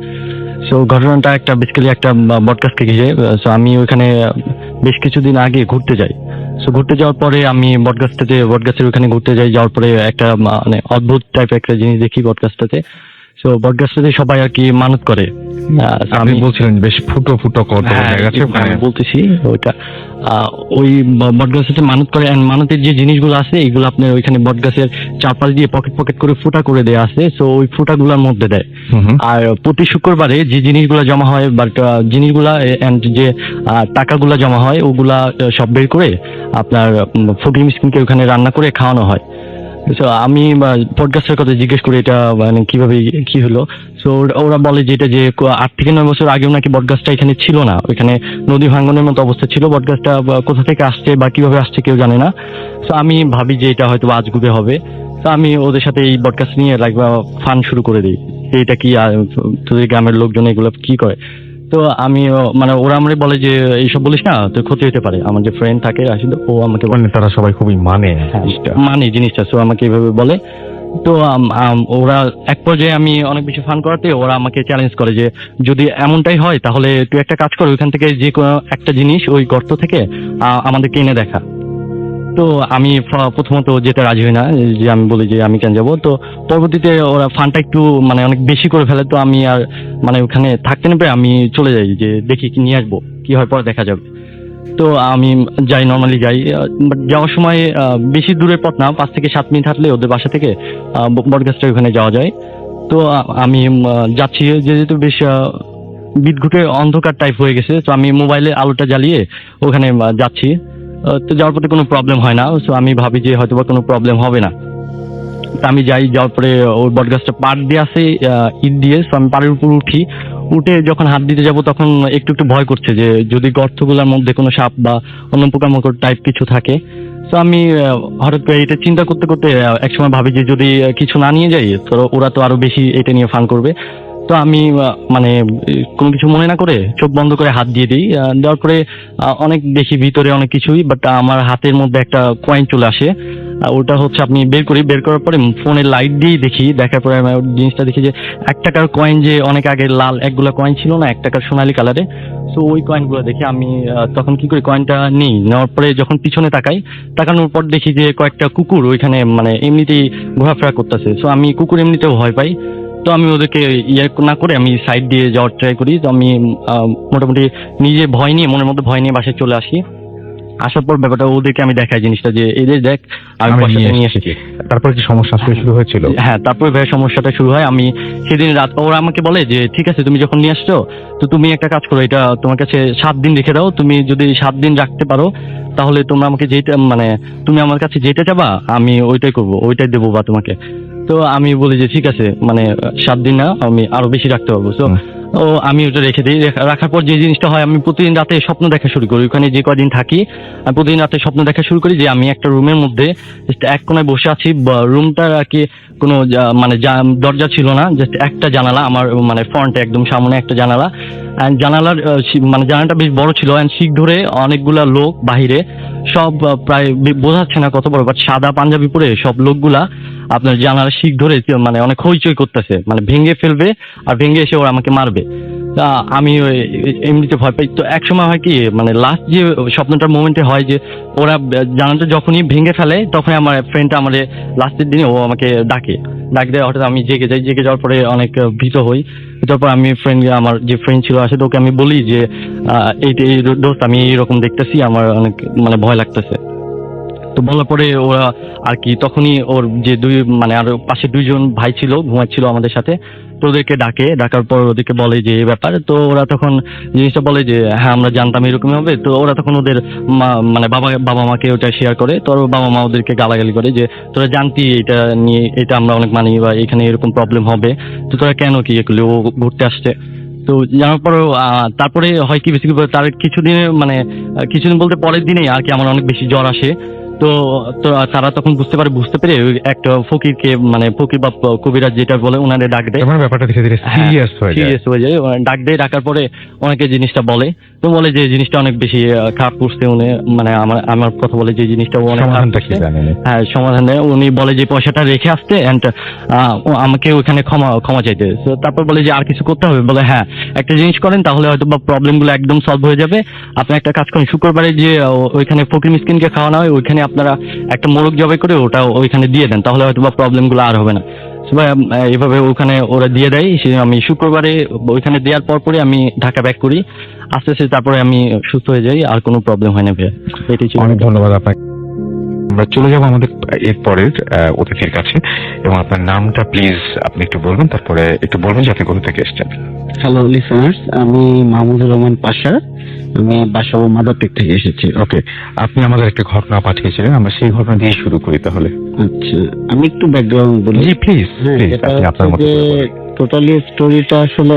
সো ঘটনাটা বেসিক্যালি একটা বটগাছকে ঘিরে। সো আমি ওইখানে বেশ কিছুদিন আগে ঘুরতে যাই। সো ঘুরতে যাওয়ার পরে আমি বটগাছের ওইখানে ঘুরতে যাওয়ার পরে একটা মানে অদ্ভুত টাইপের একটা জিনিস দেখি বটগাছটাতে। সো বটগাছটাতে সবাই আর কি মানত করে। আপনি বলছিলেন বেশ ফুটো কত জায়গা আছে, আমি বলতেছি ওইটা ওই বটগাছের মানত করে, and মানতের যে জিনিসগুলো আছে এগুলো আপনার ওইখানে বটগাছের চারপাশ দিয়ে পকেট করে ফুটা করে দেয়া আছে। সো ওই ফুটাগুলোর মধ্যে দেয়। আর প্রতি শুক্রবারে যে জিনিসগুলো জমা হয়, বাট জিনিসগুলা and যে টাকাগুলা জমা হয় ওগুলা সব বের করে আপনার ফকির মিসকিনকে ওখানে রান্না করে খাওয়ানো হয়। তো আমি পডকাস্টের কথা জিজ্ঞেস করি এটা মানে কিভাবে কি হলো। তো ওরা বলে যে এটা যে 8 থেকে 9 বছর আগেও নাকি বটগাছটা এখানে ছিল না, ওইখানে নদী ভাঙ্গনের মতো অবস্থা ছিল। বটগাছটা কোথা থেকে আসছে বা কিভাবে আসছে কেউ জানে না। তো আমি ভাবি যে এটা হয়তো আজগুবি হবে। তো আমি ওদের সাথে এই বটগাছ নিয়ে ফান শুরু করে দিই, এটা কি তোদের গ্রামের লোকজন এগুলো কি করে। তো আমি মানে ওরা আমারে বলে যে এইসব বলিস না, তো ক্ষতি হতে পারে। আমার যে ফ্রেন্ড থাকে রাশিদ, ও আমাকে মানে তারা সবাই খুবই জিনিসটা। তো আমাকে এইভাবে বলে। তো ওরা এক পর্যায়ে আমি অনেক বেশি ফান করাতে ওরা আমাকে চ্যালেঞ্জ করে যে যদি এমনটাই হয় তাহলে তুই একটা কাজ কর, ওইখান থেকে যে কোনো একটা জিনিস ওই গর্ত থেকে আমাদেরকে এনে দেখা। তো আমি প্রথমত যেতে রাজি হই না, যে আমি বলি যে আমি কেন যাবো। তো পরবর্তীতে ওরা ফানটা একটু মানে অনেক বেশি করে ফেলে। তো আমি আর মানে ওখানে থাকতে না পেরে আমি চলে যাই, যে দেখি কি নিয়ে আসবো, কি হয় পরে দেখা যাবে। তো আমি নর্মালি যাই। বাট যাওয়ার সময় বেশি দূরের পথ না, 5 থেকে 7 মিনিট হাঁটলে ওদের বাসা থেকে বটগাছটা ওখানে যাওয়া যায়। তো আমি যাচ্ছি, যেহেতু বেশ বিদ্যুতের অন্ধকার টাইপ হয়ে গেছে। তো আমি মোবাইলে আলোটা জ্বালিয়ে ওখানে যাচ্ছি। তো যাওয়ার পরে কোনো প্রবলেম হয় না। সো আমি ভাবি যে হয়তো বা কোনো প্রবলেম হবে না। আমি যাওয়ার পরে ওই বটগাছটা পাড় দিয়ে আছে ইট দিয়ে। সো আমি পাড়ের উপর উঠে যখন হাত দিতে যাব তখন একটু ভয় করছে যে যদি গর্তগুলোর মধ্যে কোনো সাপ বা অন্য পোকামাকড় টাইপ কিছু থাকে। তো আমি হঠাৎ করে এটা চিন্তা করতে করতে একসময় ভাবি যে যদি কিছু না নিয়ে যাই তো ওরা তো আরো বেশি এটা নিয়ে ফান করবে। তো আমি মানে কোনো কিছু মনে না করে চোখ বন্ধ করে হাত দিয়ে দিই। দেওয়ার পরে অনেক দেখি ভিতরে অনেক কিছুই, বাট আমার হাতের মধ্যে একটা কয়েন চলে আসে। ওটা হচ্ছে আপনি বের করার পরে ফোনের লাইট দিয়েই দেখি, দেখার পরে আমি ওই জিনিসটা দেখি যে 1 টাকার কয়েন, যে অনেক আগে লাল একগুলা কয়েন ছিল না 1 টাকার সোনালী কালারে, তো ওই কয়েনগুলো দেখে আমি তখন কি করি কয়েনটা নিই। নেওয়ার পরে যখন পিছনে তাকানোর পর দেখি যে কয়েকটা কুকুর ওইখানে মানে এমনিতেই ঘোরাফেরা করতেছে। সো আমি কুকুর এমনিতেও ভয় পাই, তো আমি ওদেরকে ইয়ে না করে আমি সাইড দিয়ে যাওয়ার ট্রাই করি। তো আমি মোটামুটি নিজে মনের মধ্যে ভয় নিয়ে বাসায় চলে আসি। আসার পর ব্যাপারটা ওদেরকে আমি দেখাই জিনিসটা যে এদের দেখ আমি আমি পয়সাটা নিয়ে নিয়ে এসেছি। এসেছি। তারপর কি সমস্যা আসতে শুরু হয়েছিল? হ্যাঁ, তারপরে ভাই সমস্যাটা শুরু হয়। আমি সেদিন রাত ওরা আমাকে বলে যে ঠিক আছে তুমি যখন নিয়ে আসছো তো তুমি একটা কাজ করো, এটা তোমার কাছে 7 দিন রেখে দাও। তুমি যদি 7 দিন রাখতে পারো তাহলে তোমরা আমাকে যেটা মানে তুমি আমার কাছে যেটা চাবা আমি ওইটাই করবো, ওইটাই দেবো বা তোমাকে। তো আমি বলি যে ঠিক আছে, মানে 7 দিন না, আমি আরো বেশি রাখতে পারবো। তো ও আমি ওটা রেখে দিই। রাখার পর যে জিনিসটা হয়, আমি প্রতিদিন রাতে স্বপ্ন দেখা শুরু করি। ওখানে যে কদিন থাকি আমি প্রতিদিন রাতে স্বপ্ন দেখা শুরু করি যে আমি একটা রুমের মধ্যে জাস্ট এক কোনায় বসে আছি। রুমটার আর কি কোনো মানে দরজা ছিল না, জাস্ট একটা জানালা আমার মানে ফ্রন্টে একদম সামনে একটা জানালা। অ্যান্ড জানালার মানে জানালাটা বেশ বড় ছিল। অ্যান্ড শিক ধরে অনেকগুলা লোক বাহিরে, সব প্রায় বোঝাচ্ছে না কত বড়, বাট সাদা পাঞ্জাবি পরে সব লোকগুলা আপনার জানালার শিক ধরে মানে অনেক হইচই করতেছে, মানে ভেঙে ফেলবে আর ভেঙে এসে ওরা আমাকে মারবে। তা আমি এমনিতে ভয় পাই। তো এক সময় হয় কি মানে লাস্ট যে স্বপ্নটার মোমেন্টে হয় যে ওরা জানালাটা যখনই ভেঙে ফেলে তখন আমার ফ্রেন্ডটা আমার লাস্টের দিনে ও আমাকে ডাক দেয়। হঠাৎ আমি জেগে যাই। জেগে যাওয়ার পরে অনেক ভীত হই। তারপর আমি আমার যে ফ্রেন্ড ছিল আসে, তোকে আমি বলি যে এই দোস্ত আমি এইরকম দেখতেছি, আমার অনেক মানে ভয় লাগতেছে। তো বলার পরে ওরা আর কি তখনই ওর যে মানে আরো পাশে 2 জন ভাই ছিল ঘুমাচ্ছিল আমাদের সাথে, তো ওদেরকে ডাকার পর ওদেরকে বলে যে এই ব্যাপার। তো ওরা তখন জিনিসটা বলে যে হ্যাঁ আমরা জানতাম এরকমই হবে। তো ওরা তখন ওদের মানে বাবা মাকে ওটা শেয়ার করে। তো ওর বাবা মা ওদেরকে গালাগালি করে যে তোরা জানতি এটা নিয়ে, এটা আমরা অনেক মানি বা এখানে এরকম প্রবলেম হবে, তো তোরা কেন কি এগুলো, ও ঘুরতে আসছে। তো জানার পরেও তারপরে হয় কি বেশি তার কিছুদিন বলতে পরের দিনেই আর কি আমার অনেক বেশি জ্বর আসে। তো তারা তখন বুঝতে পেরে ওই একটা ফকিরকে মানে ফকির বা কবিরাজ যেটা বলে ওনারে ডাক দেয়। এবার ব্যাপারটা ধীরে ধীরে সিরিয়াস হয়ে যায়। সিরিয়াস হয়ে যায়। ডাক দেয়, ডাকার পরে অনেকে জিনিসটা বলে। তো বলে যে জিনিসটা অনেক বেশি খারাপ করছে উনি, মানে আমার কথা বলে যে জিনিসটা অনেক খারাপ সমাধানটা কি করছে। জানেন? হ্যাঁ, সমাধান দেয়। উনি বলে যে পয়সাটা রেখে আসতে এন্ড আমাকে ওখানে ক্ষমা চাইতে। তো তারপর বলে যে আর কিছু করতে হবে, বলে হ্যাঁ একটা জিনিস করেন তাহলে হয়তো বা প্রবলেম গুলো একদম সলভ হয়ে যাবে। আপনি একটা কাজ করেন, শুক্রবারে যে ওইখানে ফকির মিসকিনকে খাওয়ানো হয় ওইখানে আপনারা একটা মোরগ জবাই করে ওটা ওইখানে দিয়ে দেন, তাহলে হয়তো বা প্রবলেম গুলো আর হবে না। এইভাবে ওখানে ওরা দিয়ে দেয়। আমি শুক্রবারে ওইখানে দেওয়ার পরে আমি ঢাকা ব্যাক করি। আস্তে আস্তে তারপরে আমি সুস্থ হয়ে যাই, আর কোনো প্রবলেম হয় না ভাইয়া। এটাই ছিল। অনেক ধন্যবাদ আপনাকে। আমরা চলে যাবো আমাদের এরপরের অতিথির কাছে, এবং আপনার নামটা প্লিজ আপনি একটু বলবেন, তারপরে একটু বলবেন যে আপনি কোথা থেকে এসেছেন। হ্যালো লিসেনার্স, আমি মাহমুদুর রহমান পাশা, আমি বাসাবো মাদারটেক থেকে এসেছি। ওকে, আপনি আমাদের একটা ঘটনা পাঠিয়েছিলেন, আমরা সেই ঘটনা দিয়ে শুরু করি তাহলে। আচ্ছা, আমি একটু ব্যাকগ্রাউন্ড বলি। জি প্লিজ। হ্যাঁ, এটা হচ্ছে যে টোটালি স্টোরিটা আসলে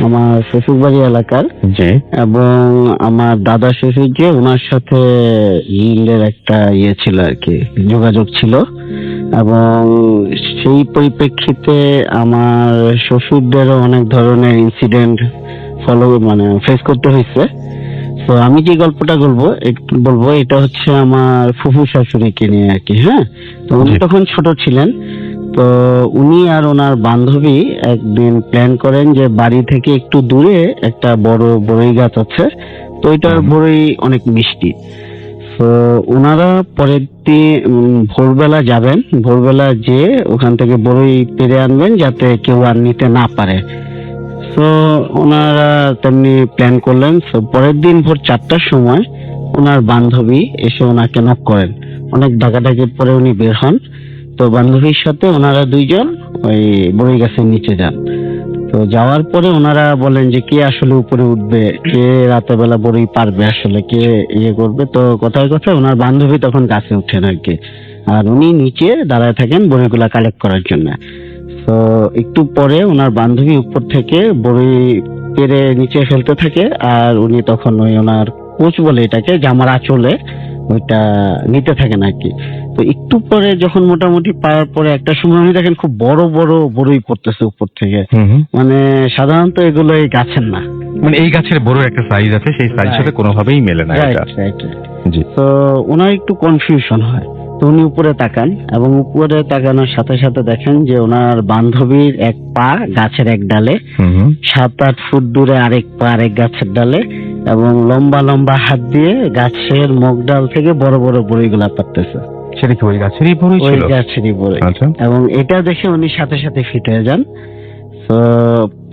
আমার শ্বশুরবাড়ি এলাকার, জি, এবং আমার দাদা শ্বশুর যে ওনার সাথে রিলের একটা ইয়ে ছিল আর কি, যোগাযোগ ছিল, এবং সেই পরিপ্রেক্ষিতে আমার শ্বশুরদেরও অনেক ধরনের ইনসিডেন্ট ফেস করতে হয়েছে। তো আমি যে গল্পটা বলবো এটা হচ্ছে আমার ফুফু শাশুড়িকে নিয়ে আর কি। হ্যাঁ, তো উনি তখন ছোট ছিলেন। তো উনি আর ওনার বান্ধবী একদিন প্ল্যান করেন যে বাড়ি থেকে একটু দূরে একটা বড় বড়ই গাছ আছে, তো ওইটার বড়ই অনেক মিষ্টি। তো ওনারা পরের দিন ভোরবেলা যাবেন, ভোরবেলা যেয়ে ওখান থেকে বড়ই পেরে আনবেন যাতে কেউ আর নিতে না পারে। তো ওনারা তেমনি প্ল্যান করলেন। তো পরের দিন ভোর 4টার সময় ওনার বান্ধবী এসে ওনাকে নক করেন। অনেক ডাকাডাকির পরে উনি বের হন। তো বান্ধবীর সাথে ওনারা 2 জন ওই বড়ই গাছের নিচে যান। তো যাওয়ার পরে ওনারা বলেন যে কে আসলে উপরে উঠবে, কে রাতের বেলা বড়ই পারবে, আসলে কে ইয়ে করবে। তো কথায় ওনার বান্ধবী তখন গাছে উঠেন আর কি, আর উনি নিচে দাঁড়ায় থাকেন বড়িগুলা কালেক্ট করার জন্য। তো একটু পরে ওনার বান্ধবী উপর থেকে বড়ি পেরে নিচে ফেলতে থাকে, আর উনি তখন ওই ওনার কোচ বলে এটাকে, জামার আঁচলে ওইটা নিতে থাকেন আর কি। তো একটু পরে যখন মোটামুটি পাওয়ার পরে একটা সময় উনি দেখেন খুব বড় বড় বড়ই পড়তেছে উপর থেকে, মানে সাধারণত এগুলো এই গাছের না। মানে এই গাছের বড় একটা সাইজ আছে, সেই সাইজ সাথে কোনোভাবেই মেলে না এটা। রাইট। জি। তো ওনার একটু কনফিউশন হয়, তো উনি উপরে তাকান এবং উপরে তাকানোর সাথে সাথে দেখেন যে ওনার বান্ধবীর এক পা গাছের এক ডালে, 7-8 ফুট দূরে আরেক পা আরেক গাছের ডালে, এবং লম্বা লম্বা হাত দিয়ে গাছের মুখ ডাল থেকে বড় বড় বড়িগুলা পারতেছে। সেটা কি ওই গাছেরই বড়ই ওই ছিল? গাছেরই বড়ি। আচ্ছা। এবং এটা দেখে উনি সাথে সাথে ফিট হয়ে যান। তো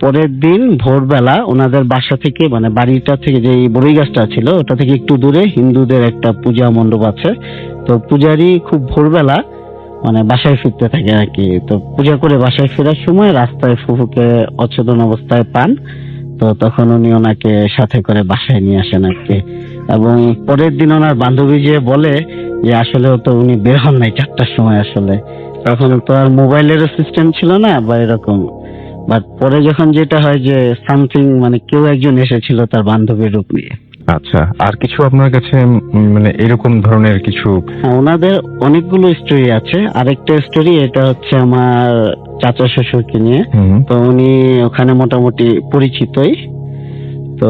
পরের দিন ভোরবেলা ওনাদের বাসা থেকে, মানে বাড়িটা থেকে যে বড়ই গাছটা ছিল ওটা থেকে একটু দূরে হিন্দুদের একটা পূজা মণ্ডপ আছে। তো পূজারি খুব ভোরবেলা মানে বাসায় ফিরতে থাকে আর কি। তো পূজা করে বাসায় ফেরার সময় রাস্তায় ফুফুকে অচেতন অবস্থায় পান। তো তখন উনি ওনাকে সাথে করে বাসায় নিয়ে আসেন আর কি। এবং পরের দিন ওনার বান্ধবী যে বলে যে আসলে তো উনি বের হন নাই 4টার সময়, আসলে তখন তো আর মোবাইলেরও সিস্টেম ছিল না বা এরকম। বাট পরে যখন যেটা হয় যে সামথিং, মানে কেউ একজন এসেছিল তার বান্ধবীর রূপ নিয়ে। আচ্ছা, আর কিছু আপনার কাছে মানে এরকম ধরনের কিছু? হ্যাঁ, ওনাদের অনেকগুলো স্টোরি আছে। আরেকটা স্টোরি এটা হচ্ছে আমার চাচা শ্বশুরকে নিয়ে। তো উনি ওখানে মোটামুটি পরিচিতই। তো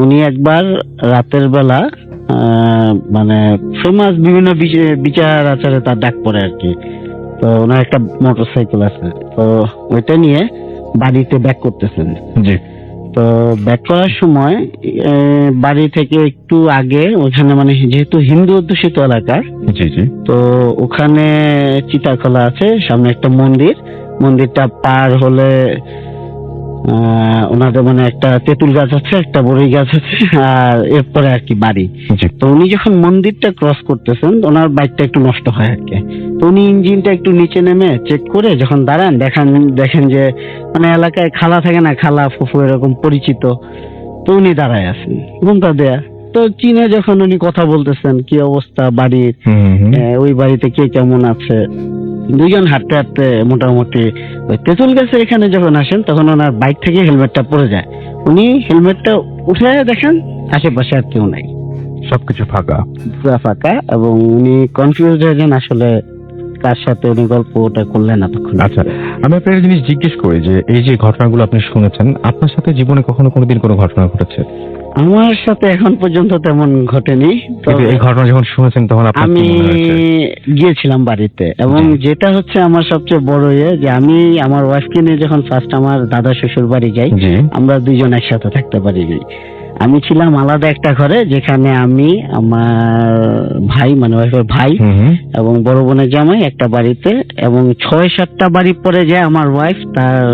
উনি একবার রাতের বেলা মানে ফেমাস বিভিন্ন বিচার আচারে তার ডাক পড়ে আর কি। তো ওনার একটা মোটরসাইকেল আছে, তো ওইটা নিয়ে বাড়িতে ব্যাক করতেছেন। জি। তো ব্যাক করার সময় বাড়ি থেকে একটু আগে ওখানে, মানে যেহেতু হিন্দু অধ্যুষিত এলাকা, জি জি, তো ওখানে চিতাখোলা আছে, সামনে একটা মন্দির। মন্দিরটা পার হলে ওনাদের মানে একটা তেঁতুল গাছ আছে, একটা বড়ই গাছ আছে, আর এরপরে আর কি বাড়ি। তো উনি যখন মন্দিরটা ক্রস করতেছেন ওনার বাইকটা একটু নষ্ট হয় আর কি। তো উনি ইঞ্জিনটা একটু নিচে নেমে চেক করে যখন দাঁড়ান দেখেন যে মানে এলাকায় খালা থাকে না, খালা ফুফু এরকম পরিচিত, তো উনি দাঁড়ায় আছেন ঘুমটা দেয়া। তো চীনে যখন উনি কথা বলতেছেন কি অবস্থা বাড়ির, ওই বাড়িতে কে কেমন আছে, দুইজন হাঁটতে হাঁটতে মোটামুটি ওই তেঁতুল গাছের এখানে যখন আসেন তখন ওনার বাইক থেকে হেলমেটটা পড়ে যায়। উনি হেলমেটটা উঠে দেখেন আশেপাশে আর কেউ নাই, সবকিছু ফাঁকা, পুরো ফাঁকা। এবং উনি কনফিউজ হয়ে যান আসলে কার সাথে উনি গল্পটা করলেন এতক্ষণ। আচ্ছা, আমি আপনার জিনিস জিজ্ঞেস করি যে এই যে ঘটনাগুলো আপনি শুনেছেন, আপনার সাথে জীবনে কখনো কোনোদিন কোনো ঘটনা ঘটেছে? আমার সাথে এখন পর্যন্ত তেমন ঘটেনি। কিন্তু এই ঘটনা যখন শুনেছেন তখন আপনার আমি কি মনে হয়েছে? গিয়েছিলাম বাড়িতে, এবং যেটা হচ্ছে আমার সবচেয়ে বড় যে আমি আমার ওয়াইফকে নিয়ে যখন ফার্স্ট আমার দাদা শ্বশুর বাড়ি যাই, আমরা দুইজন একসাথে থাকতে পারিনি। আমি ছিলাম আলাদা একটা ঘরে, যেখানে আমি, আমার ভাই মানে ওয়াইফের ভাই এবং বড় বোনের জামাই একটা বাড়িতে, এবং 6-7টা বাড়ি পরে যায় আমার ওয়াইফ তার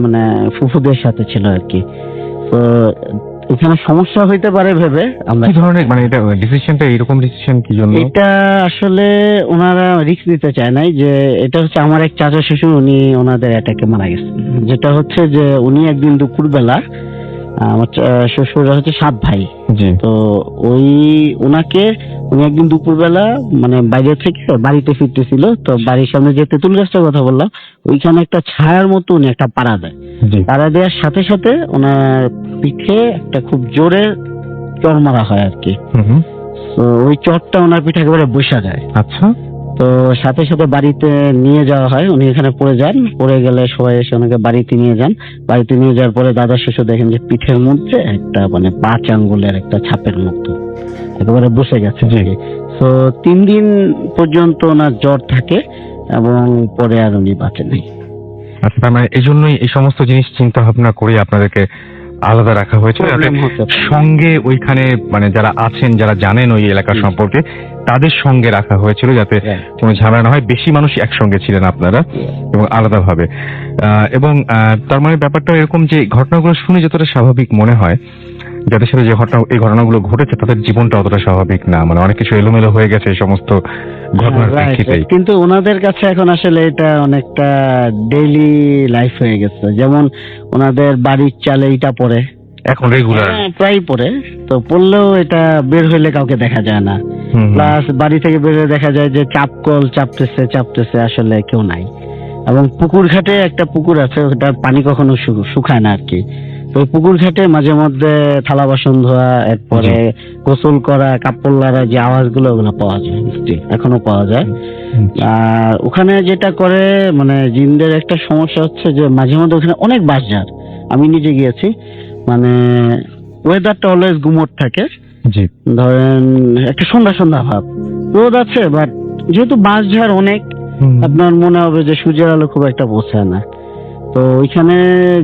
মানে ফুফুদের সাথে ছিল আর কি। তো এখানে সমস্যা হইতে পারে ভেবে আমরা, কি ধরনের মানে এটা ডিসিশনটা এরকম ডিসিশন কি জন্য? এটা আসলে ওনারা রিস্ক দিতে চায় নাই। যে এটা হচ্ছে আমার এক চাচা শ্বশুর, উনি ওনাদের অ্যাটাকে মারা গেছেন। যেটা হচ্ছে যে উনি একদিন দুপুরবেলা, আমার শ্বশুর হচ্ছে 7 ভাই, তো উনি একদিন দুপুরবেলা মানে বাইরে থেকে বাড়িতে ফিরতেছিল। তো বাড়ির সামনে যে তেঁতুল গাছটার কথা বললাম, ওইখানে একটা ছায়ার মতো উনি একটা পাড়া দেয়। পাড়া দেওয়ার সাথে সাথে ওনার পিঠে একটা খুব জোরে চড় মারা হয় আর কি। তো ওই চড়টা ওনার পিঠে একেবারে বসা যায়। আচ্ছা। তো সাথে সাথে বাড়িতে নিয়ে যাওয়া হয়, উনি এখানে পড়ে যান। পড়ে গেলে সবাই এসে ওনাকে বাড়িতে নিয়ে যান। বাড়িতে নিয়ে যাওয়ার পরে দাদা শ্বশুর দেখেন যে পিঠের মধ্যে একটা মানে 5 আঙ্গুলের একটা ছাপের মতো একেবারে বসে গেছে। তো 3 দিন পর্যন্ত ওনার জ্বর থাকে এবং পরে আর উনি বাঁচে নাই। আচ্ছা, মানে এই জন্যই এই সমস্ত জিনিস চিন্তা ভাবনা করে আপনাদেরকে আলাদা রাখা হয়েছে, সঙ্গে ওইখানে মানে যারা আছেন, যারা জানেন ওই এলাকা সম্পর্কে, তাদের সঙ্গে রাখা হয়েছিল যাতে কোনো ঝামেলা না হয়। বেশি মানুষ একসঙ্গে ছিলেন আপনারা এবং আলাদাভাবে। এবং তার মানে ব্যাপারটা এরকম যে ঘটনাগুলো শুনে যতটা স্বাভাবিক মনে হয়, যাদের সাথে যে এই ঘটনাগুলো ঘটেছে তাদের জীবনটা অতটা স্বাভাবিক না, মানে অনেক কিছু এলোমেলো হয়ে গেছে এই সমস্ত ঘটনার প্রেক্ষিতেই। কিন্তু ওনাদের কাছে এখন আসলে এটা অনেকটা ডেইলি লাইফ হয়ে গেছে। যেমন ওনাদের বাড়ির চালে এটা পড়ে এখন রেগুলার, প্রায় পড়ে। তো পড়লেও এটা বের হইলে কাউকে দেখা যায় না। প্লাস বাড়ি থেকে বের হয়ে দেখা যায় যে চাপকল চাপতেছে আসলে কেউ নাই। এবং পুকুর ঘাটে একটা পুকুর আছে, ওটার পানি কখনো শুকায় না আর কি। তো ওই পুকুর ঘাটে মাঝে মধ্যে থালা বাসন ধোয়া, এরপরে গোসল করা, কাপড় লাড়া যে আওয়াজগুলো ওগুলো পাওয়া যায়, still এখনো পাওয়া যায়। আর ওখানে যেটা করে মানে জিনদের একটা সমস্যা হচ্ছে যে মাঝে মধ্যে ওখানে অনেক বাঁশঝাড়, আমি নিজে গিয়েছি, মানে ওয়েদারটা অলওয়েজ গুমোট থাকে। জি। ধরেন একটা সন্ধ্যা সন্ধ্যা ভাব, রোদ আছে বাট যেহেতু বাঁশঝাড় অনেক, আপনার মনে হবে যে সূর্যের আলো খুব একটা পৌঁছায় না। তো ওইখানে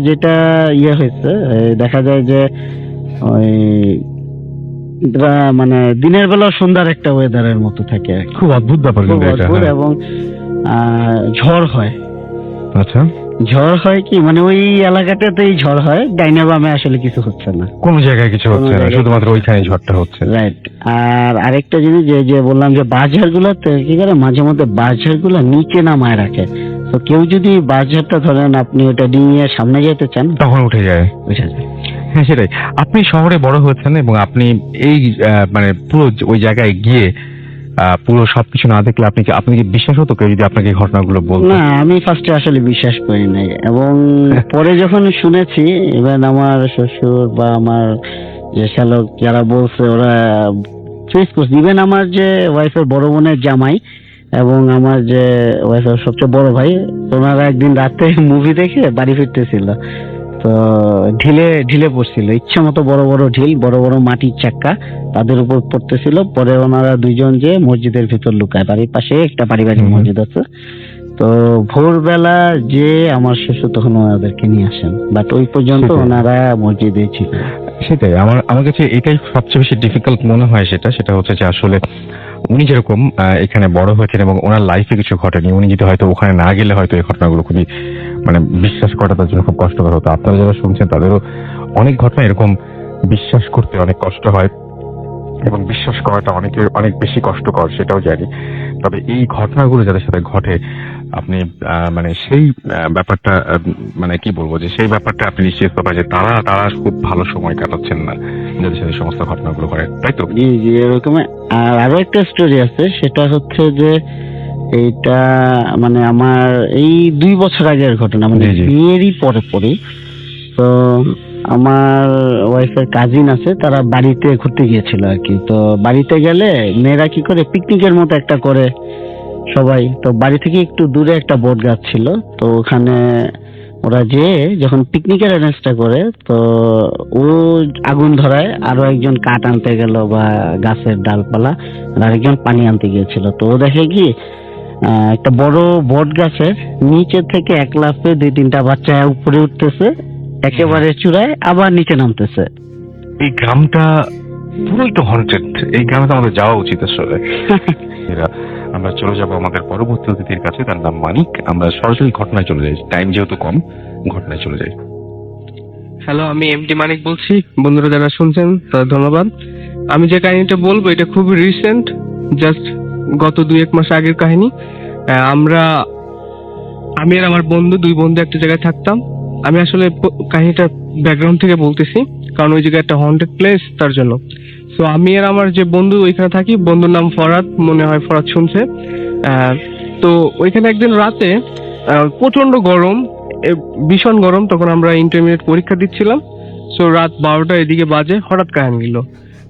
যেটা ইয়ে হয়েছে, দেখা যায় যে ওই মানে দিনের বেলা সন্ধ্যার একটা ওয়েদারের মতো থাকে আর কি। খুব অদ্ভুত ব্যাপার খুব কিন্তু এটা। অদ্ভুত। হ্যাঁ। এবং ঝড় হয়। আচ্ছা, ঝড় হয় কি মানে ওই এলাকাটাতেই ঝড় হয়, ডাইনে বামে আসলে কিছু হচ্ছে না। কোন জায়গায় কিছু কোনো হচ্ছে না, জায়গায় শুধুমাত্র ওইখানে ঝড়টা হচ্ছে। রাইট। আর আরেকটা জিনিস যে যে বললাম যে বাজার গুলাতে কি করে মাঝে মধ্যে বাজার গুলা নিচে নামায় রাখে। তো কেউ যদি বাজারটা ধরেন আপনি ওটা ডিঙিয়ে সামনে যেতে চান, তখন উঠে যায়। বুঝা যায়। হ্যাঁ, সেটাই। আপনি শহরে বড় হয়েছেন এবং আপনি এই মানে পুরো ওই জায়গায় গিয়ে পুরো সবকিছু না দেখলে আপনি কি বিশ্বাস হতো কেউ যদি আপনাকে এই ঘটনাগুলো বলতো? না, আমি ফার্স্টে আসলে বিশ্বাস করি নাই, এবং পরে যখন শুনেছি, ইভেন আমার শ্বশুর বা আমার যে শ্যালক যারা বলছে ওরা ফেস করছে, ইভেন আমার যে ওয়াইফের বড় বোনের জামাই এবং আমার যে ওয়াইফের সবচেয়ে বড় ভাই, ওনারা একদিন রাতে মুভি দেখে বাড়ি ফিরতেছিল, তো ঢিলে ঢিলে পড়ছিল, ইচ্ছা মতো বড় বড় ঢিল, বড় বড় মাটির চাক্কা তাদের উপর পড়তেছিল। পরে ওনারা দুইজন যে মসজিদের ভিতর লুকায়, বাড়ির পাশে একটা পারিবারিক মসজিদ আছে, তো ভোরবেলা যে আমার শ্বশুর তখন ওনাদেরকে নিয়ে আসেন, বাট ওই পর্যন্ত সেটাই। ওনারা মসজিদে ছিল। সেটাই আমার কাছে এটাই সবচেয়ে বেশি ডিফিকাল্ট মনে হয়। সেটা হচ্ছে যে আসলে উনি যেরকম এখানে বড় হয়েছেন এবং ওনার লাইফে কিছু ঘটেনি, উনি যদি হয়তো ওখানে না গেলে হয়তো এই ঘটনাগুলো খুবই মানে বিশ্বাস করাটা তার জন্য খুব কষ্টকর হতো। আপনারা যারা শুনছেন তাদেরও অনেক ঘটনা এরকম বিশ্বাস করতে অনেক কষ্ট হয় এবং বিশ্বাস করাটা অনেক বেশি কষ্টকর, সেটাও জানি। তবে এই ঘটনাগুলো যাদের সাথে ঘটে আপনি মানে সেই ব্যাপারটা মানে কি বলবো যে সেই ব্যাপারটা আপনি নিশ্চিত পাবেন যে তারা খুব ভালো সময় কাটাচ্ছেন না যাদের সাথে সমস্ত ঘটনাগুলো ঘটে, তাই তো? জি জি, এরকম। আর আরো একটা স্টোরি আছে, সেটা হচ্ছে যে এইটা মানে আমার এই 2 বছর আগের ঘটনা, মানে জি, জি। বিয়েরই পরে। তো আমার ওয়াইফের কাজিন আছে, তারা বাড়িতে ঘুরতে গিয়েছিল আর কি। তো বাড়িতে গেলে মেয়েরা কি করে পিকনিকের মতো একটা করে সবাই, তো বাড়ি থেকে একটু দূরে একটা বট গাছ ছিল, তো ওখানে ওরা যে যখন পিকনিকের অ্যারেঞ্জটা করে, তো ও আগুন ধরায়, আরো একজন কাঠ আনতে গেল বা গাছের ডালপালা, আর আরেকজন পানি আনতে গিয়েছিল। তো ও দেখে কি একটা বড় বট গাছের নিচে থেকে এক লাফে 2-3টা বাচ্চা উপরে উঠতেছে, একেবারে চূড়ায়, আবার নিচে নামতেছে। এই গ্রামটা পুরোই তো হন্টেড। এই গ্রামে তো আমাদের যাওয়া উচিত আসলে। আমরা চলে যাব আমাদের পরবর্তী অতিথির কাছে, তার নাম মানিক। আমরা সরাসরি ঘটনায় চলে যাই, টাইম যেহেতু কম, ঘটনায় চলে যাই। হ্যালো, আমি এমডি মানিক বলছি। বন্ধুরা যারা শুনছেন তাদের ধন্যবাদ। আমি যে কাহিনীটা বলবো এটা খুবই রিসেন্ট, জাস্ট গত 2-1 মাস আগের কাহিনী। আমি আর আমার বন্ধু, 2 বন্ধু একটা জায়গায় থাকতাম। আমি আসলে কাহিনীটা ব্যাকগ্রাউন্ড থেকে বলতেছি, কারণ ওই জায়গায় একটা হন্টেড প্লেস, তার জন্য। সো আমি আর আমার যে বন্ধু ওইখানে থাকি, বন্ধুর নাম ফরাদ, মনে হয় ফরাদ শুনছে। তো ওইখানে একদিন রাতে প্রচন্ড গরম, ভীষণ গরম, তখন আমরা ইন্টারমিডিয়েট পরীক্ষা দিচ্ছিলাম। সো রাত 12টা এদিকে বাজে, হঠাৎ কারেন্ট গেল।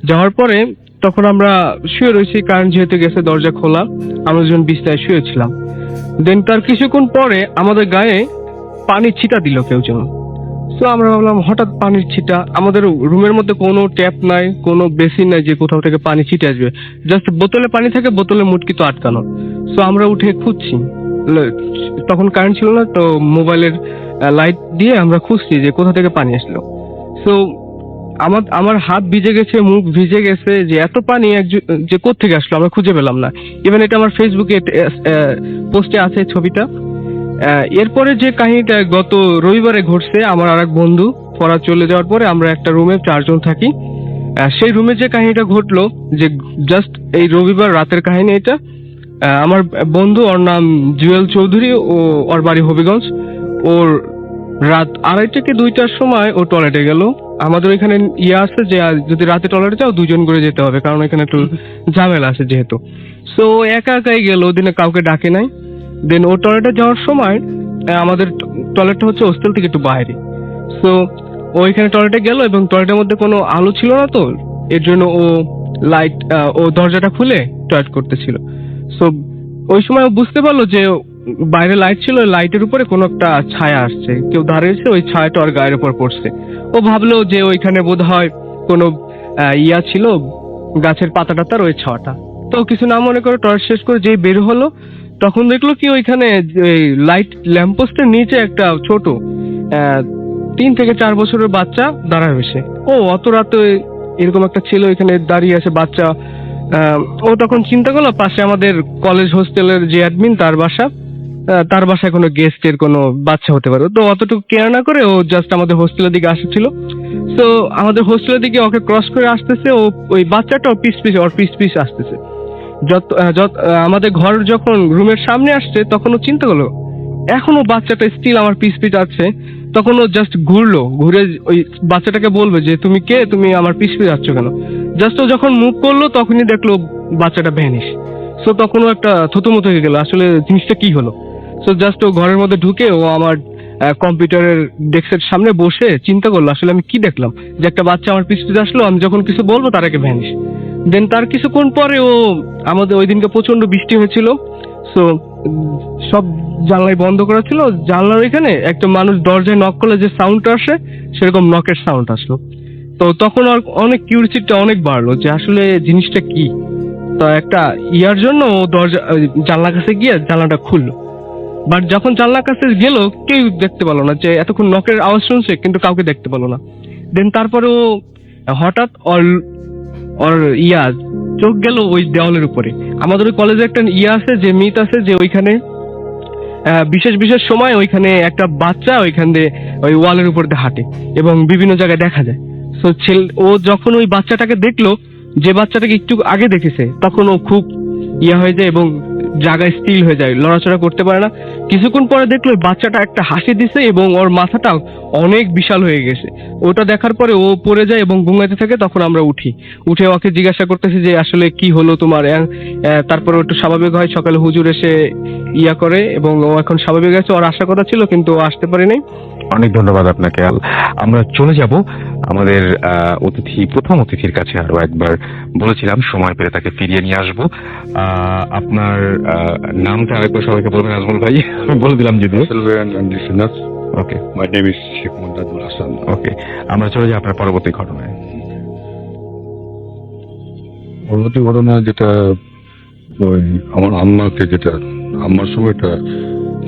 যাওয়ার পরে তখন আমরা শুয়ে রয়েছি, কারেন্ট যেহেতু গেছে, দরজা খোলা, আমরা যখন বিছানায় শুয়েছিলাম। দেন তার কিছুক্ষণ পরে আমাদের গায়ে পানির ছিটা দিল কেউ যেন। তো আমরা ভাবলাম হঠাৎ পানির ছিটা, আমাদের রুমের মধ্যে কোনো ট্যাপ নাই, কোনো বেসিন নাই যে কোথাও থেকে পানি ছিটে আসবে, জাস্ট বোতলে পানি থাকে, বোতলে মুটকি তো আটকানো। সো আমরা উঠে খুঁজছি, তখন কারেন্ট ছিল না, তো মোবাইলের লাইট দিয়ে আমরা খুঁজছি যে কোথা থেকে পানি আসলো। সো আমার হাত ভিজে গেছে, মুখ ভিজে গেছে, যে এত পানি যে কোত্থেকে আসলো আমরা খুঁজে পেলাম না। ইভেন এটা আমার ফেসবুকে পোস্টে আছে ছবিটা। এরপরে যে কাহিনীটা গত রবিবারে ঘটছে, আমার আর এক বন্ধু পড়া চলে যাওয়ার পরে আমরা একটা রুমে 4 জন থাকি। সেই রুমে যে কাহিনীটা ঘটলো, যে জাস্ট এই রবিবার রাতের কাহিনী এটা। আমার বন্ধু, ওর নাম জুয়েল চৌধুরী, ওর বাড়ি হবিগঞ্জ। ওর রাত 2:30 থেকে 2টার সময় ও টয়লেটে গেল। আমাদের এখানে আছে যে যদি রাতে টয়লেটে যাও 2 জন করে যেতে হবে, কারণ এখানে একটু ঝামেলা আছে যেহেতু। সো একা একাই গেল, ওদিনে কাউকে ডাকে নাই। দেন ও টয়লেটে যাওয়ার সময়, আমাদের টয়লেটটা হচ্ছে হোস্টেল থেকে একটু বাইরে। সো ওইখানে টয়লেটে গেল এবং টয়লেটের মধ্যে কোনো আলো ছিল না, তো এর জন্য ও দরজাটা খুলে টয়লেট করতেছিল। সো ওই সময় ও বুঝতে পারলো যে বাইরে লাইট ছিল, লাইটের উপরে কোনো একটা ছায়া আসছে, কেউ দাঁড়িয়েছে, ওই ছায়াটা ওর গায়ের উপর পড়ছে। ও ভাবলো যে ওইখানে বোধহয় কোনো ইয়া ছিল, গাছের পাতা টাতার ওই ছাওয়াটা। তো কিছু না মনে করে টর্চ শেষ করে যেই বের হলো, তখন দেখলো কি ওইখানে লাইট ল্যাম্পপোস্টের নিচে একটা ছোট 3 থেকে 4 বছরের বাচ্চা দাঁড়ায় রয়েছে। ও অত রাতে এরকম একটা ছেলে ওইখানে দাঁড়িয়ে আছে, বাচ্চা। ও তখন চিন্তা করলো পাশে আমাদের কলেজ হোস্টেলের যে অ্যাডমিন, তার বাসায় কোনো গেস্টের কোনো বাচ্চা হতে পারে। তো অতটুকু কেয়ার না করে ও জাস্ট আমাদের হোস্টেলের দিকে আসছিল। তো আমাদের হোস্টেলের দিকে ওকে ক্রস করে আসতেছে, ও ওই বাচ্চাটা পিস পিস আসতেছে। আমাদের ঘর যখন রুমের সামনে আসছে, তখন ও চিন্তা করলো এখনো বাচ্চাটা স্টিল আমার পিস আছে। তখন ও জাস্ট ঘুরে ওই বাচ্চাটাকে বলবে যে তুমি কে, তুমি আমার পিস যাচ্ছ কেন। জাস্ট ও যখন মুভ করলো তখনই দেখলো বাচ্চাটা ভ্যানিশ। সো তখন ও একটা থতমত হয়ে গেল, আসলে জিনিসটা কি হলো। সো জাস্ট ও ঘরের মধ্যে ঢুকে ও আমার কম্পিউটারের ডেস্কের সামনে বসে চিন্তা করলো আসলে আমি কি দেখলাম, যে একটা বাচ্চা আমার পিস আসলো, আমি যখন কিছু বলবো তার আগে ভ্যানিশ। দেন তার কিছুক্ষণ পরে আমাদের ওই দিনকে প্রচন্ড বৃষ্টি হয়েছিল। সো সব জানলাই বন্ধ করা ছিল, জানলার ওইখানে একটা মানুষ দরজায় নক করলে যে সাউন্ডটা আসে, সেরকম নকের সাউন্ড আসলো। তো তখন আর অনেক কিউরিসিটিটা অনেক বাড়লো যে আসলে জিনিসটা কি। তো একটা ইয়ার জন্য ও জানলার কাছে গিয়ে জানলাটা খুললো। বাট যখন জানলার কাছে গেল, কেউ দেখতে পেলো না, যে এতক্ষণ নকের আওয়াজ শুনছে কিন্তু কাউকে দেখতে পেলো না। দেন তারপরে ও হঠাৎ ওর চোখ গেল ওই দেওয়ালের উপরে। আমাদের ওই কলেজে একটা আছে, যে মিথ আছে যে ওইখানে বিশেষ সময় ওইখানে একটা বাচ্চা ওইখান দিয়ে ওই ওয়ালের উপর দিয়ে হাঁটে এবং বিভিন্ন জায়গায় দেখা যায়। তো ও যখন ওই বাচ্চাটাকে দেখলো, যে বাচ্চাটাকে একটু আগে দেখেছে, তখন ও খুব হয়ে যায় এবং জায়গায় স্টিল হয়ে যায়, লড়াচড়া করতে পারে না। কিছুক্ষণ পরে দেখলো বাচ্চাটা একটা হাসি দিছে এবং ওর মাথাটা অনেক বিশাল হয়ে গেছে। ওটা দেখার পরে ও পড়ে যায় এবং ঘুমাইতে থাকে। তখন আমরা উঠে ওকে জিজ্ঞাসা করতেছি যে আসলে কি হলো তোমার। তারপরে একটু স্বাভাবিক হয়, সকালে হুজুর এসে করে এবং ও এখন স্বাভাবিক আছে। ওর আসার কথা ছিল কিন্তু ও আসতে পারেনি। অনেক ধন্যবাদ আপনাকে। আমরা চলে যাব আমাদের প্রথম অতিথির কাছে। আরো একবার বলেছিলাম সময় পেলে তাকে ফিরিয়ে নিয়ে আসবো। আপনার নামটা আরেকবার সবাইকে বলবেন আজমল ভাই। আমি বলে দিলাম যদিও। Okay, my name is Sheikh Muntajul Hasan. Okay, আমরা চলে যাই আপনার পরবর্তী ঘটনায়। পরবর্তী ঘটনা যেটা ওই আমার আম্মার সময়টা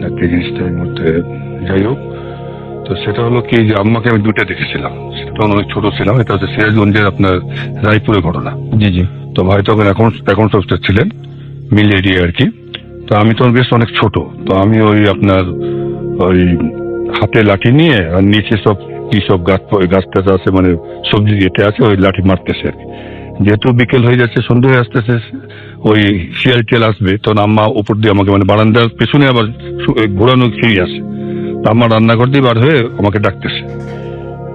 একটা জিনিসটার মধ্যে, যাই হোক, তো সেটা হলো কি যে আম্মাকে আমি 2টা দেখেছিলাম। সেটা তখন অনেক ছোট ছিলাম। এটা হচ্ছে সিরাজগঞ্জের আপনার রায়পুরের ঘটনা। জি জি। তো ভাই তখন অ্যাকাউন্টস অফিসার ছিলেন, মিল এরিয়া আর কি। তো আমি তখন বেশ অনেক ছোট। তো আমি ওই হাতে লাঠি নিয়ে আর নিচে সব গাছ টাছ আছে, মানে সবজি যেতে আছে, ওই লাঠি মারতেছে আর কি। যেহেতু বিকেল হয়ে যাচ্ছে, সন্ধ্যে হয়ে আসতেছে, ওই শিয়াল টিয়াল আসবে, তখন আম্মা উপর দিয়ে আমাকে, মানে বারান্দার পেছনে আবার ঘোরানো সিঁড়ি আছে, তো আম্মা রান্নাঘর দিয়ে বার হয়ে আমাকে ডাকতেছে।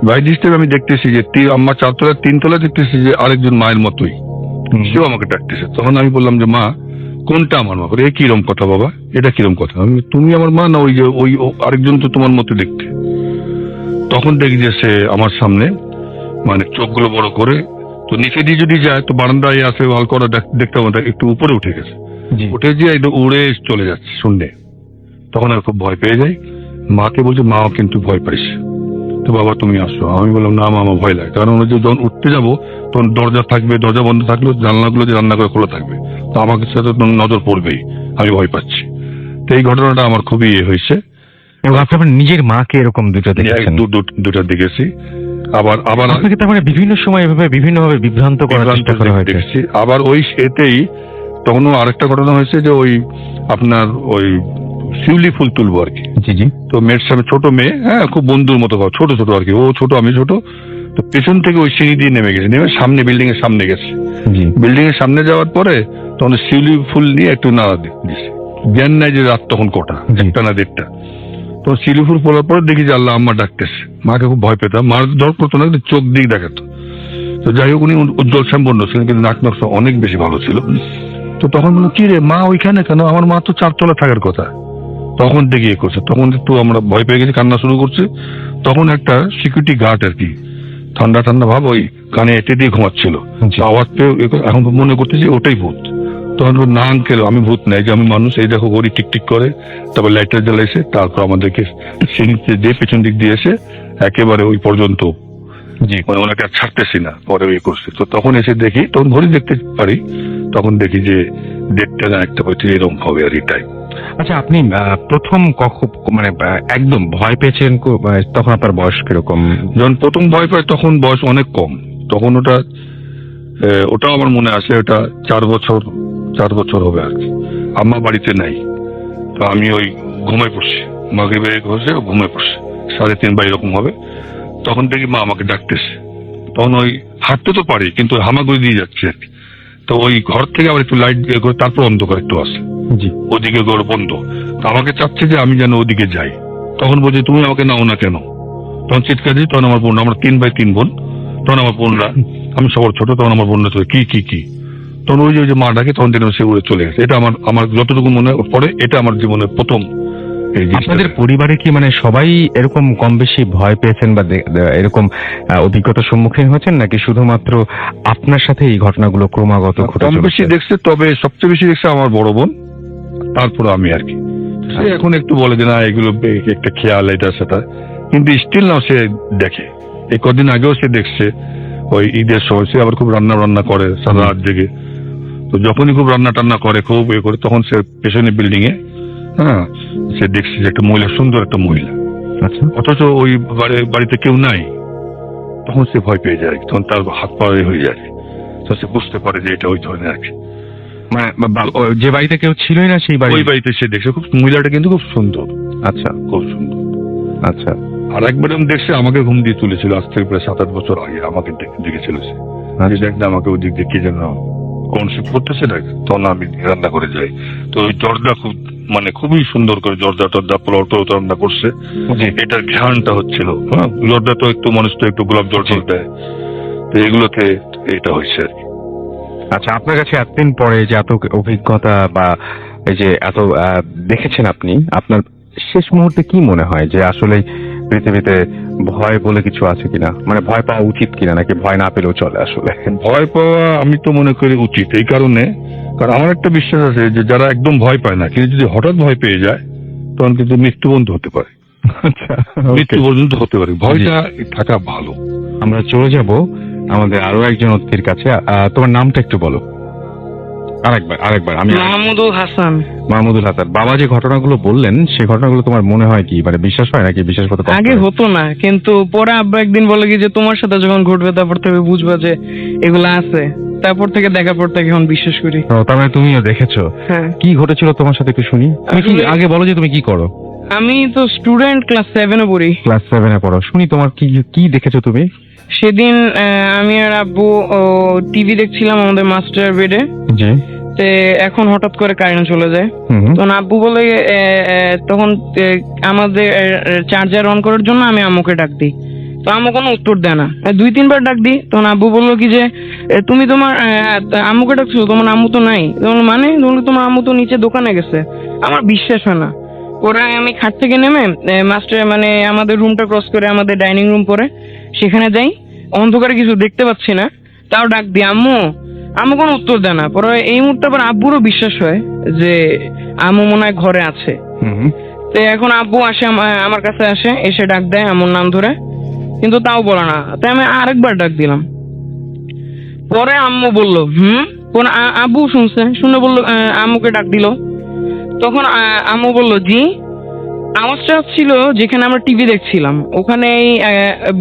বাই ডিস্টেন্স আমি দেখতেছি যে আম্মা 4 তলা 3 তলা দেখতেছি যে আরেকজন মায়ের মতোই সেও আমাকে ডাকতেছে। তখন আমি বললাম যে মা, কোনটা আমার মা? এ কিরম কথা বাবা, এটা কিরম কথা? তুমি আমার মা না ওই আরেকজন তো তোমার মতো দেখতে। তখন দেখি যে সে আমার সামনে, মানে চোখগুলো বড় করে, তো নিচে দিয়ে যদি যায় তো বারান্দায় আসে, হালকা দেখতে আমাদের একটু উপরে উঠে গেছে, উঠে গিয়ে একদম উড়ে চলে যাচ্ছে শূন্যে। তখন আমি খুব ভয় পেয়ে যাই। মাকে বলছি, মাও কিন্তু ভয় পাইছে। তো বাবা তুমি আসো। আমি বললাম না মা, আমার ভয় লাগে, কারণ যখন উঠতে যাবো তখন দরজা থাকবে, দরজা বন্ধ থাকলেও জানলাগুলো যে রান্না করে খোলা থাকবে, তো আমাকে সাথে নজর পড়বেই, আমি ভয় পাচ্ছি। তো এই ঘটনাটা আমার খুবই হয়েছে। এবং আপনার নিজের মাকে এরকম 2টা দেখেছেন? 2টা দেখেছি। আবার আপনাকে তার মানে বিভিন্ন সময় এভাবে বিভিন্নভাবে বিভ্রান্ত করার চেষ্টা করা হয়েছে। দেখেছি। আবার ওই এতেই তখনও আরেকটা ঘটনা হয়েছে যে ওই আপনার ওই শিউলি ফুল তুলবো আর কি। জি জি। তো মেয়ের সামনে, ছোট মেয়ে, হ্যাঁ, খুব বন্ধুর মতো, ছোট ছোট আর কি, ও ছোট আমি ছোট। তো পেছন থেকে ওই সিঁড়ি দিয়ে নেমে সামনে বিল্ডিং এর সামনে গেছে। বিল্ডিং এর সামনে যাওয়ার পরে তখন শিউলি ফুল নিয়ে একটু নাড়া দিচ্ছে। জ্ঞান নাই যে রাত তখন কটা, 1টা না 1:30। তো শিউলি ফুল পড়ার পরে দেখি যে আল্লাহ আম্মা ডাকতেছে। মাকে খুব ভয় পেতাম, মার ধর করতো না, চোখ দিক দেখাতো। তো যাই হোক, উনি উজ্জ্বল সম্পন্ন ছিলেন, কিন্তু নাক নকশা অনেক বেশি ভালো ছিল। তো তখন বললো, কি রে মা ওইখানে কেন? আমার মা তো 4 তলা থাকার কথা। তখন থেকে ইয়ে করছে, তখন একটু আমরা ভয় পেয়ে গেছি, কান্না শুরু করছে। তখন একটা সিকিউরিটি গার্ড আর কি ঠান্ডা ঠান্ডা ভাব ওই কানে এঁটে দিয়ে ঘুমাচ্ছিল, জি। আওয়াজ পেয়ে এখন তো মনে করতেছি ওটাই ভূত। তখন বলল, না আঙ্কেল আমি ভূত নাই, যে আমি মানুষ, এই দেখো গড়ি টিকটিক করে। তারপর লাইটার জ্বালাইছে, তারপর আমাদেরকে সিঁড়িতে দিয়ে পেছন দিক দিয়ে এসে একেবারে ওই পর্যন্ত, জি। মানে ওনাকে আর ছাড়তেছি না, পরে ইয়ে করছে। তো তখন এসে দেখি, তখন ঘড়ি দেখতে পারি, তখন দেখি যে 1:30 না 1টা হচ্ছে এরকম হবে আর এই টাইম। আচ্ছা, আপনি প্রথম মানে একদম ভয় পেয়েছেন তখন আপনার বয়স কিরকম? যখন প্রথম ভয় পাই তখন বয়স অনেক কম, তখন ওটাও আমার মনে আছে, ওটা 4 বছর হবে আর কি। আম্মা বাড়িতে নাই, তো আমি ওই ঘুমাই পড়ছি, মাকে বেয়ে ঘষে ঘুমাই পড়ছি, 3:30 বা এরকম হবে। তখন দেখি মা আমাকে ডাকতেছে, তখন ওই হাঁটতে তো পারি কিন্তু হামাগুড়ি দিয়ে যাচ্ছে আর কি। তো ওই ঘর থেকে আবার একটু লাইট দিয়ে করে তারপর অন্ধকার একটু আসে, জি। ওদিকে ঘর বন্ধ। তো আমাকে চাচ্ছে যে আমি যেন ওদিকে যাই। তখন বলছে, তুমি আমাকে নাও না কেন? তখন চিৎকার দিই, তখন আমার বোন, আমরা 3x3 বোন, তখন আমার বোনরা, আমি সবার ছোট, তখন আমার বোনরা তো কি তখন ওই যে মা ডাকে, তখন দেখলাম সে উড়ে চলে গেছে। এটা আমার যতটুকু মনে পড়ে, এটা আমার জীবনের প্রথম এই জিনিসটা। আপনাদের পরিবারে কি মানে সবাই এরকম কম বেশি ভয় পেয়েছেন বা এরকম অভিজ্ঞতার সম্মুখীন হয়েছেন, নাকি শুধুমাত্র আপনার সাথে এই ঘটনাগুলো ক্রমাগত ঘটে কম বেশি চলেছে? দেখছে, তবে সবচেয়ে বেশি দেখছে আমার বড় বোন, তারপর আমি আর কি। সে এখন একটু বলে যে না এগুলো একটা খেয়াল, এটা সেটা, কিন্তু স্টিল নাও সে দেখে। এই কদিন আগেও সে দেখছে, ওই ঈদের সময় সে আবার খুব রান্না করে সারা রাত জেগে। তো যখনই খুব রান্না টান্না করে, খুব ইয়ে করে, তখন সে পেছনে বিল্ডিং এ, হ্যাঁ, সে দেখছে যে একটা মহিলা, সুন্দর একটা মহিলা, আচ্ছা। অথচ ওই বাড়িতে কেউ নাই। তখন সে ভয় পেয়ে যায়, তখন তার হাত পা হয়ে যায়, তো সে বুঝতে পারে যে এটা ওই ধরনের আর কি। মানে যে বাড়িতে কেউ ছিলই না সেই ওই বাড়িতে সে দেখছে, খুব মহিলাটা কিন্তু খুব সুন্দর, আচ্ছা, খুব সুন্দর। আচ্ছা। আর একবার আমি দেখছি, আমাকে ঘুম দিয়ে তুলেছিল, আজ থেকে প্রায় 7-8 বছর আগে আমাকে দেখেছিল সে। আমি দেখলে আমাকে ওই দিক দিয়ে কি যেন কোন শিব করতেছে না, তখন আমি রান্না করে যাই। তো ওই দরজা খুবই সুন্দর করে দরজা প্লট রান্না করছে, এটার ঘ্রাণটা হচ্ছিল। হ্যাঁ, দরজা তো একটু মানুষ তো একটু গোলাপ জল দেয়, তো এগুলোতে এটা হয়েছে আর কি। আচ্ছা, আপনার কাছে এতদিন পরে যে এত অভিজ্ঞতা বা এই যে এত দেখেছেন আপনি, আপনার শেষ মুহূর্তে কি মনে হয় যে আসলে পৃথিবীতে ভয় বলে কিছু আছে কিনা, মানে ভয় পাওয়া উচিত কিনা, নাকি ভয় না পেলেও চলে? আসলে ভয় পাওয়া আমি তো মনে করি উচিত, এই কারণে, কারণ আমার একটা বিশ্বাস আছে যে যারা একদম ভয় পায় না, কিন্তু যদি হঠাৎ ভয় পেয়ে যায়, তখন কিন্তু মৃত্যু পর্যন্ত হতে পারে। আচ্ছা, মৃত্যু পর্যন্ত হতে পারে, ভয়টা থাকা ভালো। আমরা চলে যাব আমাদের আরো একজন অতিথির কাছে। তোমার নামটা একটু বলো। আরেকবার আমি মাহমুদুল হাসান। মাহমুদুল হাসান। বাবা যে ঘটনাগুলো বললেন, সেই ঘটনাগুলো তোমার মনে হয় কি, মানে বিশ্বাস হয় নাকি বিশ্বাস করতে কষ্ট আগে হয়? হতো না, কিন্তু পরে আব্বা একদিন বলে কি যে তোমার সাথে যখন ঘটবে তারপর থেকে বুঝবা যে এগুলো আছে। তারপর থেকে দেখার পর থেকে এখন বিশ্বাস করি। ও, তার মানে তুমিও দেখেছো? হ্যাঁ। কি ঘটেছিল তোমার সাথে একটু শুনি। তুমি কি আসলে- আগে বলো যে তুমি কি করো? আমি তো স্টুডেন্ট, ক্লাস 7 এ পড়ি। ক্লাস 7 এ পড়ো। শুনি তোমার কি দেখেছো তুমি? সেদিন আমি আর আব্বু টিভি দেখছিলাম আমাদের মাস্টার বেডে। জি। তে এখন হঠাৎ করে কারেন্ট চলে যায়। তখন আব্বু বলে তখন আমাদের চার্জার অন করার জন্য আমি আম্মুকে ডাক দিই। তো আম্মু কোনো উত্তর দেয় না। 2-3 বার ডাক দিই, তখন আব্বু বললো কি যে তুমি তোমার আম্মুকে ডাকছো, তোমার আম্মু তো নাই। মানে তোমার আম্মু তো নিচে দোকানে গেছে। আমার বিশ্বাস হয় না। পরে আমি খাট থেকে নেমে মাস্টার মানে আমাদের রুমটা ক্রস করে আমাদের ডাইনিং রুম পরে সেখানে যাই। অন্ধকারে কিছু দেখতে পাচ্ছি না, তাও ডাক দিই আম্মু। আম্মু কোনো উত্তর দেয় না। পরে এই মুহূর্তে আবার আব্বুরও বিশ্বাস হয় যে আম্মু মনে হয় ঘরে আছে। তো এখন আব্বু আসে, আমার কাছে আসে, এসে ডাক দেয় আম্মুর নাম ধরে, কিন্তু তাও বলে না। তাই আমি আরেকবার ডাক দিলাম। পরে আম্মু বললো পরে আব্বু শুনে বললো আম্মুকে ডাক দিল। তখন আম্মু বললো জি। আওয়াজটা ছিল যেখানে আমরা টিভি দেখছিলাম, ওখানে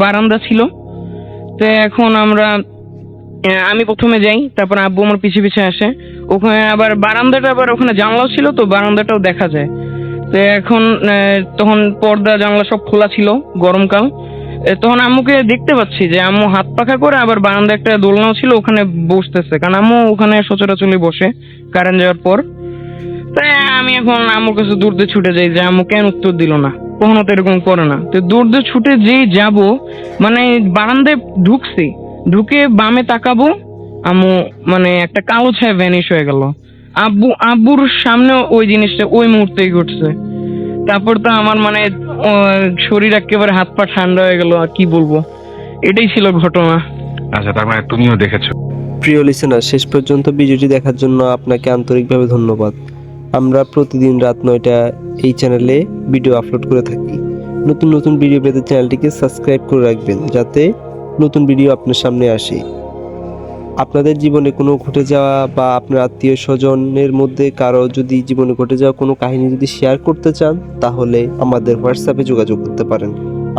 বারান্দা ছিল। তো এখন আমি প্রথমে যাই, তারপর আব্বু আমার পিছে পিছে আসে। ওখানে আবার বারান্দাটা, আবার ওখানে জানলাও ছিল, তো বারান্দাটাও দেখা যায়। তো এখন তখন পর্দা জানলা সব খোলা ছিল, গরমকাল। তখন আম্মুকে দেখতে পাচ্ছি যে আম্মু হাত পাখা করে আবার বারান্দা একটা দোলনাও ছিল, ওখানে বসতেছে, কারণ আম্মু ওখানে সচরাচরই বসে কারেন্ট যাওয়ার পর। তাই আমি এখন আম্মুর কাছে দৌড়তে ছুটে যাই যে আম্মু কেন উত্তর দিল না, কখনো তো এরকম করে না। তো দৌড়তে ছুটে যেই যাবো, মানে বারান্দায় ঢুকে বামে তাকাবো, আম্মু মানে একটা কালো ছায়া ভ্যানিশ হয়ে গেল। আব্বুর সামনে ওই জিনিসটা ওই মুহূর্তেই ঘটছে। তারপর তো আমার মানে শরীর একেবারে হাত পা ঠান্ডা হয়ে গেল, আর কি বলবো, এটাই ছিল ঘটনা। আচ্ছা, তার মানে তুমিও দেখেছো? প্রিয় লিসেনার, শেষ পর্যন্ত ভিডিওটি দেখার জন্য আপনাকে আন্তরিকভাবে ধন্যবাদ। আমরা প্রতিদিন রাত 9টা এই চ্যানেলে ভিডিও আপলোড করে থাকি। নতুন নতুন ভিডিও পেতে চ্যানেলটিকে সাবস্ক্রাইব করে রাখবেন, যাতে নতুন ভিডিও আপনার সামনে আসে। আপনাদের জীবনে কোনো ঘটে যাওয়া বা আপনার আত্মীয় স্বজনের মধ্যে কারো যদি জীবনে ঘটে যাওয়া কোনো কাহিনী যদি শেয়ার করতে চান, তাহলে আমাদের হোয়াটসঅ্যাপে যোগাযোগ করতে পারেন।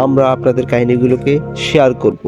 আমরা আপনাদের কাহিনীগুলোকে শেয়ার করব।